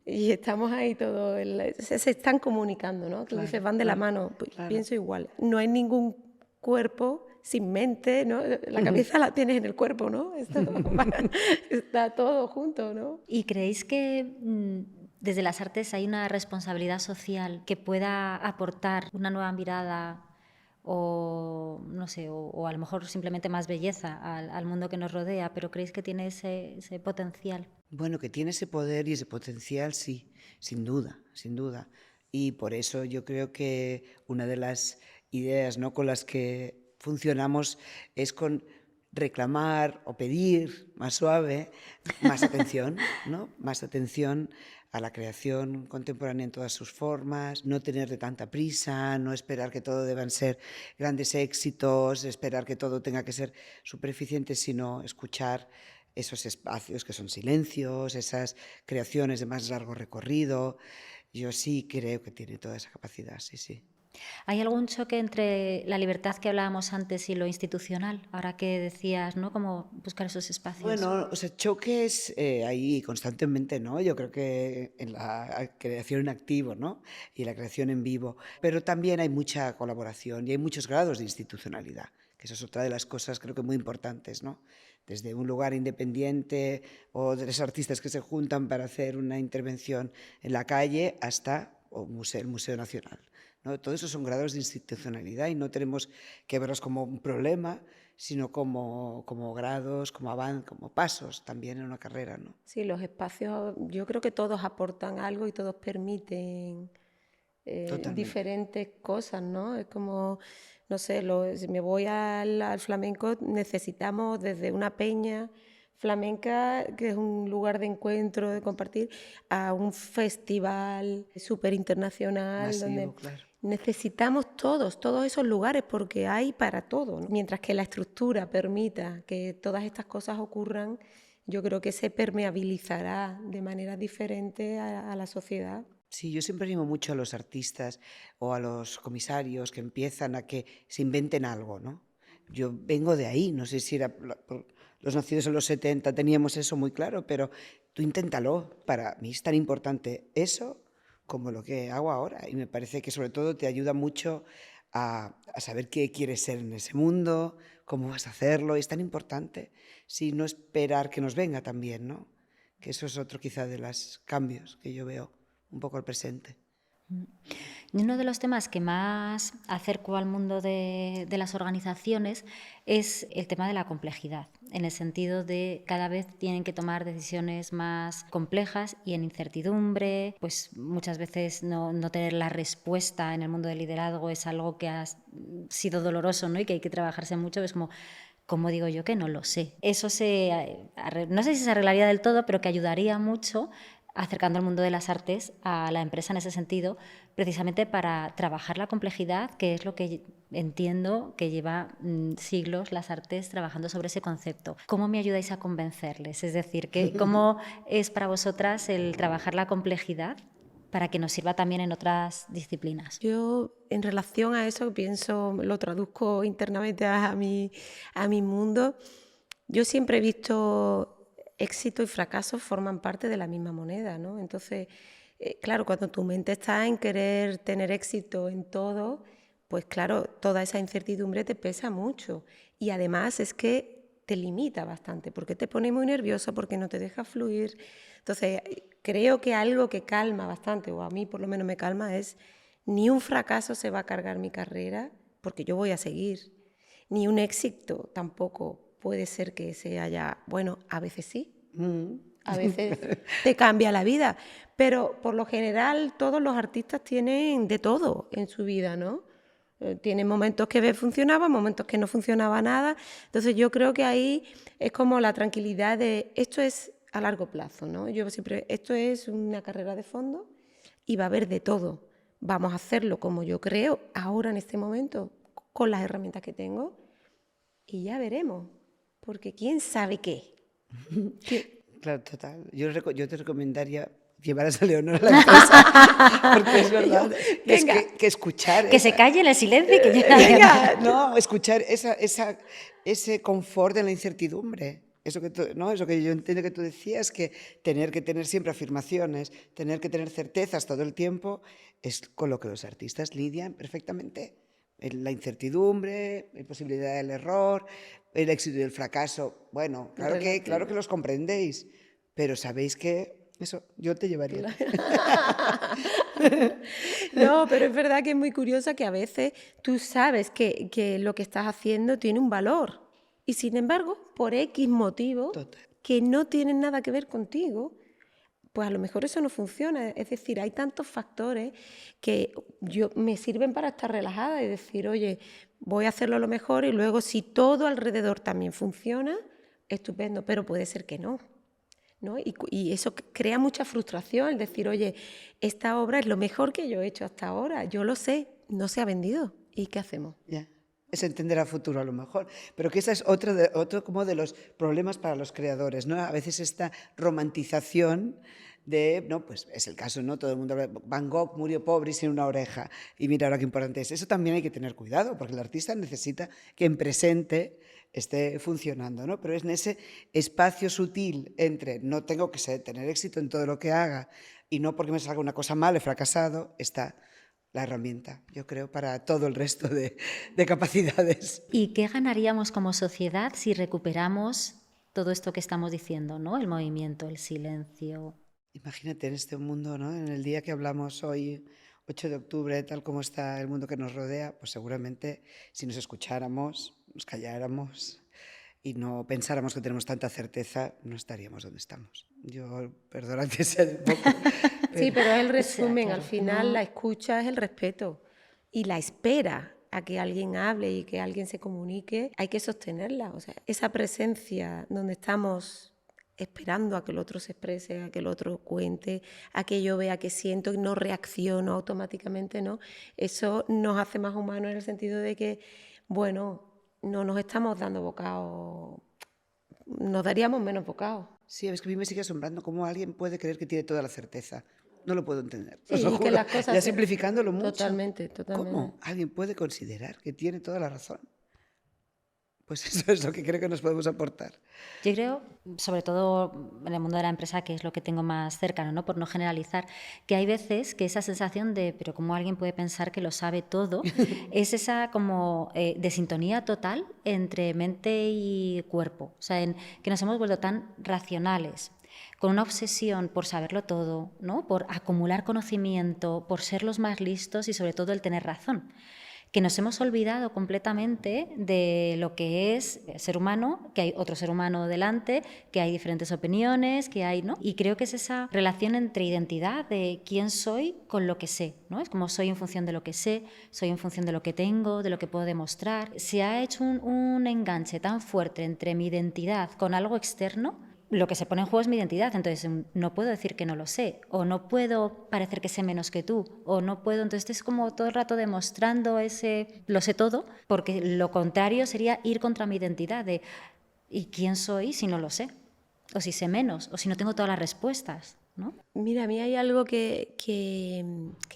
Y estamos ahí todos, se están comunicando, ¿no? Tú Claro, dices, van de la mano, pues claro. Pienso igual. No hay ningún cuerpo sin mente, ¿no? La cabeza la tienes en el cuerpo, ¿no? Está todo junto, ¿no? ¿Y creéis que desde las artes hay una responsabilidad social que pueda aportar una nueva mirada o, no sé, o a lo mejor simplemente más belleza al mundo que nos rodea, pero creéis que tiene ese potencial? Bueno, que tiene ese poder y ese potencial, sí, sin duda, sin duda. Y por eso yo creo que una de las ideas, ¿no?, con las que funcionamos es con reclamar o pedir más suave más atención, ¿no? Más atención a la creación contemporánea en todas sus formas, no tener de tanta prisa, no esperar que todo deban ser grandes éxitos, esperar que todo tenga que ser súper eficiente, sino escuchar esos espacios que son silencios, esas creaciones de más largo recorrido. Yo sí creo que tiene toda esa capacidad, sí, sí. ¿Hay algún choque entre la libertad que hablábamos antes y lo institucional? Ahora que decías, ¿no?, cómo buscar esos espacios. Bueno, o sea, choques ahí constantemente, ¿no? Yo creo que en la creación en activo, ¿no?, y la creación en vivo. Pero también hay mucha colaboración y hay muchos grados de institucionalidad, que eso es otra de las cosas creo que muy importantes, ¿no? Desde un lugar independiente o de los artistas que se juntan para hacer una intervención en la calle hasta el Museo Nacional, ¿no? Todo eso son grados de institucionalidad y no tenemos que verlos como un problema, sino como grados, como pasos también en una carrera, ¿no? Sí, los espacios, yo creo que todos aportan algo y todos permiten diferentes cosas, ¿no? Es como, no sé, si me voy al flamenco, necesitamos desde una peña flamenca, que es un lugar de encuentro, de compartir, a un festival súper internacional, Masivo, donde claro. necesitamos todos esos lugares porque hay para todo, ¿no? Mientras que la estructura permita que todas estas cosas ocurran, yo creo que se permeabilizará de manera diferente a la sociedad. Sí, yo siempre animo mucho a los artistas o a los comisarios que empiezan a que se inventen algo, ¿no? Yo vengo de ahí, no sé si era por los nacidos en los 70 teníamos eso muy claro, pero tú inténtalo. Para mí es tan importante eso como lo que hago ahora y me parece que sobre todo te ayuda mucho a saber qué quieres ser en ese mundo, cómo vas a hacerlo, y es tan importante, si no esperar que nos venga también, ¿no? Que eso es otro quizá de los cambios que yo veo un poco al presente. Y uno de los temas que más acerco al mundo de las organizaciones es el tema de la complejidad, en el sentido de cada vez tienen que tomar decisiones más complejas y en incertidumbre, pues muchas veces no tener la respuesta en el mundo del liderazgo es algo que ha sido doloroso, ¿no?, y que hay que trabajarse mucho, es como digo yo que no lo sé. Eso no sé si se arreglaría del todo, pero que ayudaría mucho acercando el mundo de las artes a la empresa en ese sentido, precisamente para trabajar la complejidad, que es lo que entiendo que lleva siglos las artes trabajando sobre ese concepto. ¿Cómo me ayudáis a convencerles? Es decir, ¿cómo es para vosotras el trabajar la complejidad para que nos sirva también en otras disciplinas? Yo, en relación a eso, pienso, lo traduzco internamente a mi mundo. Yo siempre he visto éxito y fracaso forman parte de la misma moneda, ¿no? Entonces, claro, cuando tu mente está en querer tener éxito en todo, pues claro, toda esa incertidumbre te pesa mucho. Y además es que te limita bastante, porque te pone muy nerviosa, porque no te deja fluir. Entonces, creo que algo que calma bastante, o a mí por lo menos me calma, es ni un fracaso se va a cargar mi carrera, porque yo voy a seguir, ni un éxito tampoco puede ser que se haya, bueno, a veces sí, a veces te cambia la vida, pero por lo general todos los artistas tienen de todo en su vida, ¿no? Tienen momentos que funcionaba, momentos que no funcionaba nada. Entonces yo creo que ahí es como la tranquilidad de esto es a largo plazo, ¿no? Yo siempre, esto es una carrera de fondo y va a haber de todo. Vamos a hacerlo como yo creo, ahora en este momento, con las herramientas que tengo, y ya veremos, porque quién sabe qué. Claro, total. Yo te recomendaría llevar a esa Leonor a la empresa, porque es verdad que escuchar... Que se calle en el silencio y que yo No, escuchar ese confort en la incertidumbre. Eso que yo entiendo que tú decías, que tener siempre afirmaciones, tener que tener certezas todo el tiempo, es con lo que los artistas lidian perfectamente. La incertidumbre, la posibilidad del error, el éxito y el fracaso. Bueno, claro que los comprendéis, pero sabéis que eso yo te llevaría. No, pero es verdad que es muy curiosa que a veces tú sabes que lo que estás haciendo tiene un valor y sin embargo, por X motivo que no tienen nada que ver contigo, pues a lo mejor eso no funciona. Es decir, hay tantos factores que me sirven para estar relajada y decir, oye, voy a hacerlo lo mejor y luego si todo alrededor también funciona, estupendo, pero puede ser que no. ¿No? Y eso crea mucha frustración, el decir, oye, esta obra es lo mejor que yo he hecho hasta ahora, yo lo sé, no se ha vendido, ¿y qué hacemos? Ya. Es entender a futuro a lo mejor, pero que esa es otro como de los problemas para los creadores, ¿no? A veces esta romantización de, no, pues es el caso, ¿no? Todo el mundo habla, Van Gogh murió pobre y sin una oreja, y mira ahora qué importante es. Eso también hay que tener cuidado, porque el artista necesita que en presente esté funcionando, ¿no? Pero es en ese espacio sutil entre no tengo que tener éxito en todo lo que haga y no porque me salga una cosa mal, he fracasado, está la herramienta, yo creo, para todo el resto de capacidades. ¿Y qué ganaríamos como sociedad si recuperamos todo esto que estamos diciendo, ¿no? El movimiento, el silencio. Imagínate en este mundo, ¿no? En el día que hablamos hoy, 8 de octubre, tal como está el mundo que nos rodea, pues seguramente si nos escucháramos, nos calláramos y no pensáramos que tenemos tanta certeza, no estaríamos donde estamos. Yo, perdona que sea un poco... Sí, pero es el resumen, claro, al final no. la escucha es el respeto y la espera a que alguien hable y que alguien se comunique, hay que sostenerla. O sea, esa presencia donde estamos esperando a que el otro se exprese, a que el otro cuente, a que yo vea que siento y no reacciono automáticamente, ¿no? Eso nos hace más humanos en el sentido de que, bueno, no nos estamos dando bocado, nos daríamos menos bocado. Sí, es que a mí me sigue asombrando cómo alguien puede creer que tiene toda la certeza. No lo puedo entender. Sí, Os lo y que juro. las cosas Ya simplificándolo mucho. Totalmente. ¿Cómo alguien puede considerar que tiene toda la razón? Pues eso es lo que creo que nos podemos aportar. Yo creo, sobre todo en el mundo de la empresa, que es lo que tengo más cercano, ¿no? Por no generalizar, que hay veces que esa sensación de, pero cómo alguien puede pensar que lo sabe todo, es esa como de sintonía total entre mente y cuerpo. O sea, que nos hemos vuelto tan racionales, con una obsesión por saberlo todo, ¿no? Por acumular conocimiento, por ser los más listos y sobre todo el tener razón, que nos hemos olvidado completamente de lo que es ser humano, que hay otro ser humano delante, que hay diferentes opiniones, que hay, ¿no? Y creo que es esa relación entre identidad de quién soy con lo que sé, ¿no? Es como soy en función de lo que sé, soy en función de lo que tengo, de lo que puedo demostrar. Se ha hecho un enganche tan fuerte entre mi identidad con algo externo lo que se pone en juego es mi identidad, entonces no puedo decir que no lo sé, o no puedo parecer que sé menos que tú, o no puedo, entonces es como todo el rato demostrando ese lo sé todo, porque lo contrario sería ir contra mi identidad de ¿y quién soy si no lo sé? O si sé menos, o si no tengo todas las respuestas, ¿no? Mira, a mí hay algo que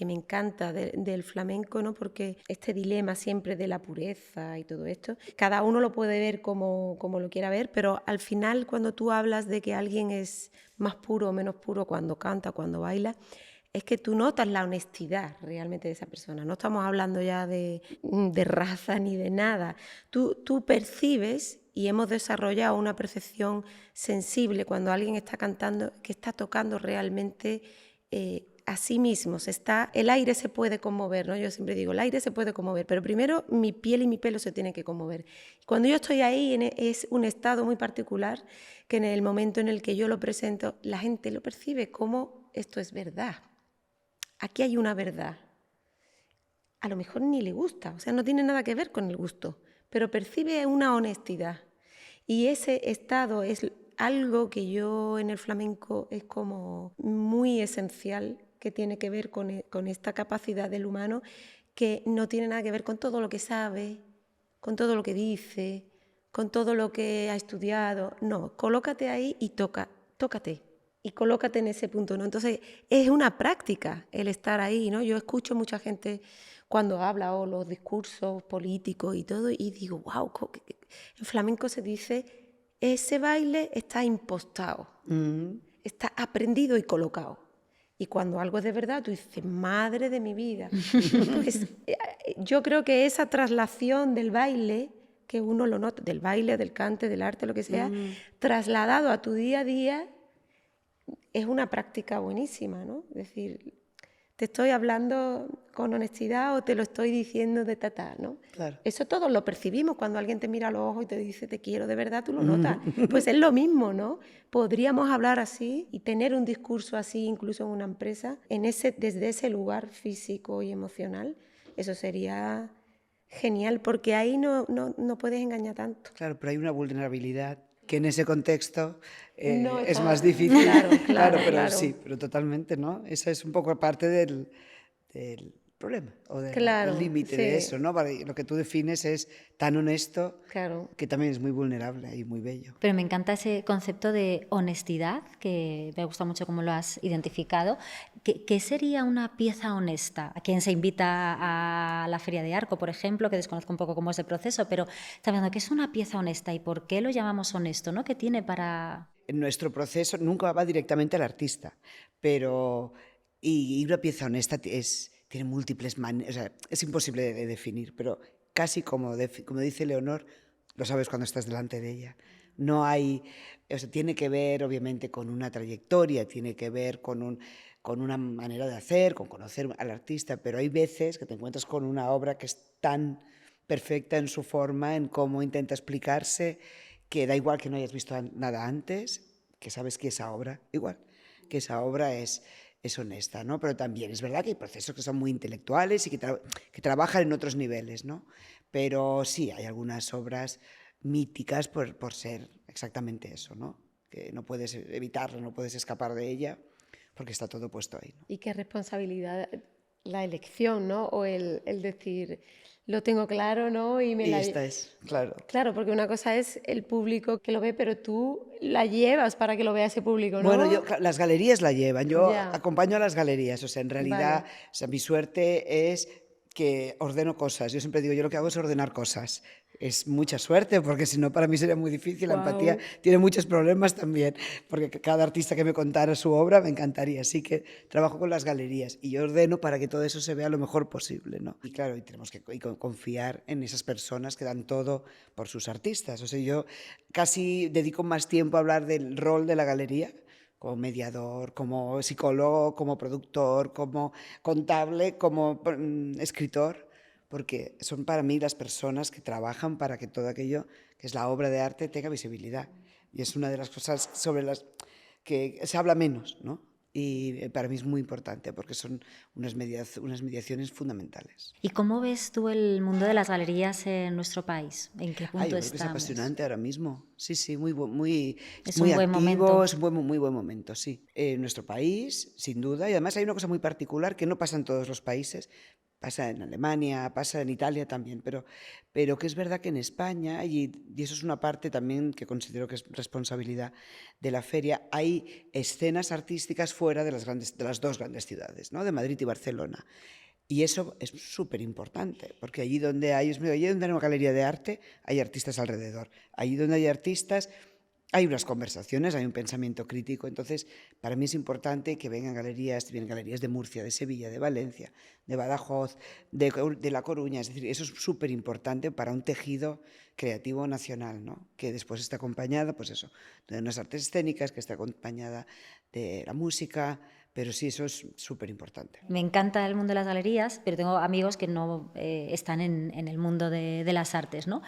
me encanta del flamenco, ¿no? Porque este dilema siempre de la pureza y todo esto, cada uno lo puede ver como lo quiera ver, pero al final cuando tú hablas de que alguien es más puro o menos puro cuando canta, cuando baila, es que tú notas la honestidad realmente de esa persona. No estamos hablando ya de raza ni de nada. Tú percibes, y hemos desarrollado una percepción sensible cuando alguien está cantando, que está tocando realmente a sí mismo. El aire se puede conmover, ¿no? Yo siempre digo, el aire se puede conmover, pero primero mi piel y mi pelo se tienen que conmover. Cuando yo estoy ahí, es un estado muy particular que en el momento en el que yo lo presento, la gente lo percibe como esto es verdad. Aquí hay una verdad. A lo mejor ni le gusta, o sea, no tiene nada que ver con el gusto, pero percibe una honestidad. Y ese estado es algo que yo en el flamenco es como muy esencial, que tiene que ver con esta capacidad del humano, que no tiene nada que ver con todo lo que sabe, con todo lo que dice, con todo lo que ha estudiado. No, colócate ahí y tócate. Y colócate en ese punto, ¿no? Entonces, es una práctica el estar ahí, ¿no? Yo escucho mucha gente cuando habla o los discursos políticos y todo, y digo, wow, en flamenco se dice, ese baile está impostado, está aprendido y colocado. Y cuando algo es de verdad, tú dices, madre de mi vida. Pues yo creo que esa traslación del baile, que uno lo nota, del baile, del cante, del arte, lo que sea, trasladado a tu día a día, es una práctica buenísima, ¿no? Es decir, te estoy hablando con honestidad o te lo estoy diciendo de tatá, ¿no? Claro. Eso todos lo percibimos cuando alguien te mira a los ojos y te dice te quiero de verdad, tú lo notas. Pues es lo mismo, ¿no? Podríamos hablar así y tener un discurso así incluso en una empresa, desde ese lugar físico y emocional. Eso sería genial porque ahí no puedes engañar tanto. Claro, pero hay una vulnerabilidad que en ese contexto No es está- más difícil. Claro, pero claro. sí, pero totalmente, ¿no? Esa es un poco parte del problema o del Claro, límite de sí, eso, ¿no? Lo que tú defines es tan honesto claro. que también es muy vulnerable y muy bello. Pero me encanta ese concepto de honestidad, que me gusta mucho cómo lo has identificado. ¿Qué sería una pieza honesta? ¿A quién se invita a la Feria de Arco, por ejemplo? Que desconozco un poco cómo es el proceso, pero está hablando, ¿qué es una pieza honesta y por qué lo llamamos honesto? ¿No? ¿Qué tiene para...? En nuestro proceso nunca va directamente al artista, pero y una pieza honesta tiene múltiples maneras, o sea, es imposible de definir, pero casi como dice Leonor, lo sabes cuando estás delante de ella. No hay, o sea, tiene que ver obviamente con una trayectoria, tiene que ver con una manera de hacer, con conocer al artista, pero hay veces que te encuentras con una obra que es tan perfecta en su forma, en cómo intenta explicarse, que da igual que no hayas visto nada antes, que sabes que esa obra, igual, que esa obra es honesta, ¿no? Pero también es verdad que hay procesos que son muy intelectuales y que trabajan en otros niveles, ¿no? Pero sí, hay algunas obras míticas por ser exactamente eso, ¿no? Que no puedes evitarla, no puedes escapar de ella, porque está todo puesto ahí, ¿no? Y qué responsabilidad la elección, ¿no? O el decir, lo tengo claro, ¿no? Y esta es, claro. Claro, porque una cosa es el público que lo ve, pero tú la llevas para que lo vea ese público, ¿no? Bueno, las galerías la llevan, yo Ya. acompaño a las galerías, o sea, en realidad, Vale. o sea, mi suerte es que ordeno cosas. Yo siempre digo, yo lo que hago es ordenar cosas. Es mucha suerte, porque si no para mí sería muy difícil. La empatía tiene muchos problemas también, porque cada artista que me contara su obra me encantaría. Así que trabajo con las galerías y yo ordeno para que todo eso se vea lo mejor posible, ¿no? Y claro, y tenemos que confiar en esas personas que dan todo por sus artistas. O sea, yo casi dedico más tiempo a hablar del rol de la galería, como mediador, como psicólogo, como productor, como contable, como escritor, porque son para mí las personas que trabajan para que todo aquello que es la obra de arte tenga visibilidad. Y es una de las cosas sobre las que se habla menos, ¿no? Y para mí es muy importante porque son unas mediaciones fundamentales. ¿Y cómo ves tú el mundo de las galerías en nuestro país? ¿En qué punto Yo creo estamos? que es apasionante ahora mismo. Sí, Es muy un activo, buen momento. es un muy buen momento, sí. En nuestro país, sin duda, y además hay una cosa muy particular que no pasa en todos los países, pasa en Alemania, pasa en Italia también, pero que es verdad que en España, y eso es una parte también que considero que es responsabilidad de la feria, hay escenas artísticas fuera de las dos grandes ciudades, ¿no? De Madrid y Barcelona. Y eso es súper importante, porque allí donde hay una galería de arte, hay artistas alrededor. Allí donde hay artistas, hay unas conversaciones, hay un pensamiento crítico. Entonces, para mí es importante que vienen galerías de Murcia, de Sevilla, de Valencia, de Badajoz, de La Coruña. Es decir, eso es súper importante para un tejido creativo nacional, ¿no? Que después está acompañada, pues eso, de unas artes escénicas, que está acompañada de la música. Pero sí, eso es súper importante. Me encanta el mundo de las galerías, pero tengo amigos que no están en el mundo de las artes, ¿no?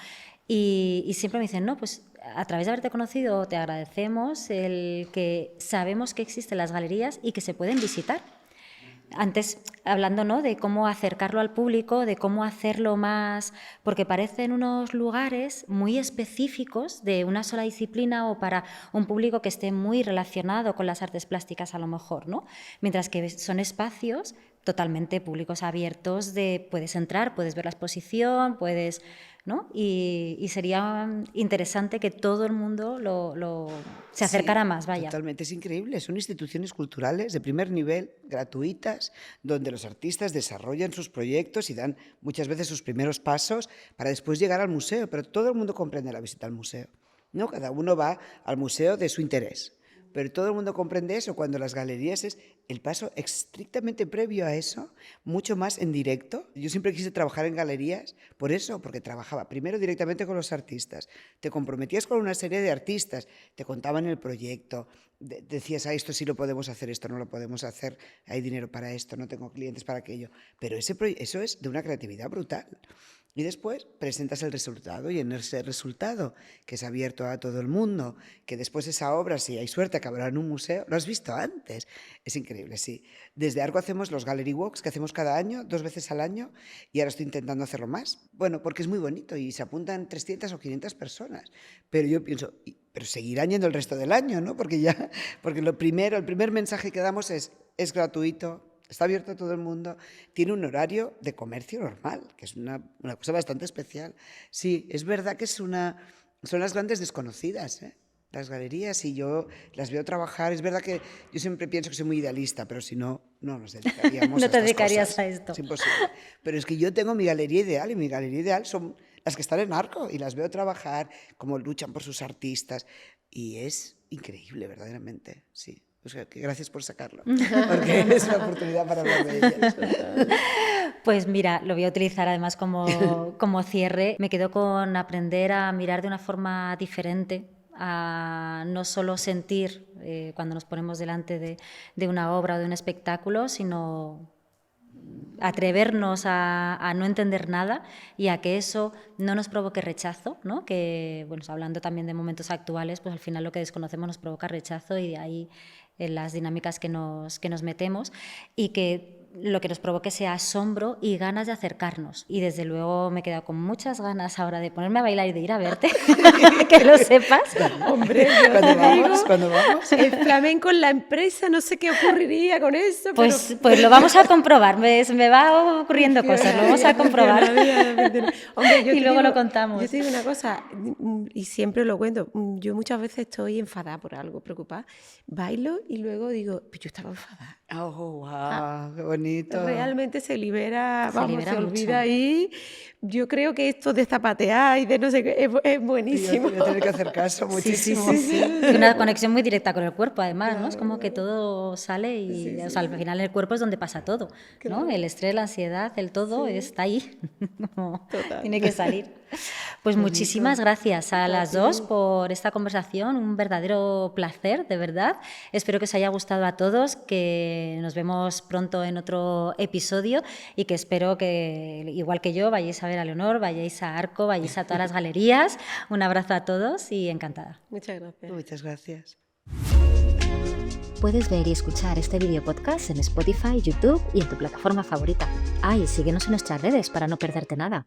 Y siempre me dicen, no, pues a través de haberte conocido te agradecemos el que sabemos que existen las galerías y que se pueden visitar. Antes, hablando, ¿no?, de cómo acercarlo al público, de cómo hacerlo más, porque parecen unos lugares muy específicos de una sola disciplina o para un público que esté muy relacionado con las artes plásticas a lo mejor, ¿no? Mientras que son espacios totalmente públicos, abiertos, puedes entrar, puedes ver la exposición, puedes, ¿no? Y sería interesante que todo el mundo se acercara más, vaya. Totalmente, es increíble. Son instituciones culturales de primer nivel, gratuitas, donde los artistas desarrollan sus proyectos y dan muchas veces sus primeros pasos para después llegar al museo, pero todo el mundo comprende la visita al museo, ¿no? Cada uno va al museo de su interés. Pero todo el mundo comprende eso, cuando las galerías es el paso estrictamente previo a eso, mucho más en directo. Yo siempre quise trabajar en galerías por eso, porque trabajaba primero directamente con los artistas. Te comprometías con una serie de artistas, te contaban el proyecto, decías, esto sí lo podemos hacer, esto no lo podemos hacer, hay dinero para esto, no tengo clientes para aquello. Pero eso es de una creatividad brutal. Y después presentas el resultado, y en ese resultado, que es abierto a todo el mundo, que después esa obra, si hay suerte, acabará en un museo, lo has visto antes. Es increíble, sí. Desde Arco hacemos los Gallery Walks, que hacemos cada año, 2 veces al año, y ahora estoy intentando hacerlo más. Bueno, porque es muy bonito y se apuntan 300 o 500 personas. Pero yo pienso, pero seguirán yendo el resto del año, ¿no? Porque el primer mensaje que damos es gratuito, está abierto a todo el mundo, tiene un horario de comercio normal, que es una cosa bastante especial. Sí, es verdad que son las grandes desconocidas, las galerías, y yo las veo trabajar. Es verdad que yo siempre pienso que soy muy idealista, pero si no, no nos dedicaríamos no a estas te dedicarías cosas. a esto. Es imposible. Pero es que yo tengo mi galería ideal, y mi galería ideal son las que están en Arco, y las veo trabajar, cómo luchan por sus artistas, y es increíble, verdaderamente, sí. O sea, que gracias por sacarlo, porque es una oportunidad para hablar de ellas. Pues mira, lo voy a utilizar además como cierre. Me quedo con aprender a mirar de una forma diferente, a no solo sentir cuando nos ponemos delante de una obra o de un espectáculo, sino atrevernos a no entender nada y a que eso no nos provoque rechazo, ¿no? Que, bueno, hablando también de momentos actuales, pues al final lo que desconocemos nos provoca rechazo, y de ahí las dinámicas que nos metemos, y que lo que nos provoque sea asombro y ganas de acercarnos. Y desde luego me he quedado con muchas ganas ahora de ponerme a bailar y de ir a verte, que lo sepas. Hombre, ¿Cuándo vamos? El flamenco en la empresa, no sé qué ocurriría con eso. Pues lo vamos a comprobar, me va ocurriendo cosas, lo vamos a comprobar. Hombre, y luego lo contamos. Yo te digo una cosa, y siempre lo cuento, yo muchas veces estoy enfadada por algo, preocupada, bailo y luego digo, pues yo estaba enfadada. Oh, wow, qué bonito. Realmente se libera, se olvida mucho. ahí. Yo creo que esto de zapatear y de no sé qué es buenísimo. Yo tengo que hacer caso muchísimo. Sí. Una conexión muy directa con el cuerpo, además, claro, ¿no? Es como que todo sale y o sea, al final el cuerpo es donde pasa todo, ¿no? El estrés, la ansiedad, el todo está ahí. Tiene que salir. Pues muchísimas gracias a las dos por esta conversación, un verdadero placer, de verdad. Espero que os haya gustado a todos, que nos vemos pronto en otro episodio, y que espero que, igual que yo, vayáis a ver a Leonor, vayáis a Arco, vayáis a todas las galerías. Un abrazo a todos y encantada. Muchas gracias. Muchas gracias. puedes ver y escuchar este video podcast en Spotify, YouTube y en tu plataforma favorita. Y síguenos en nuestras redes para no perderte nada.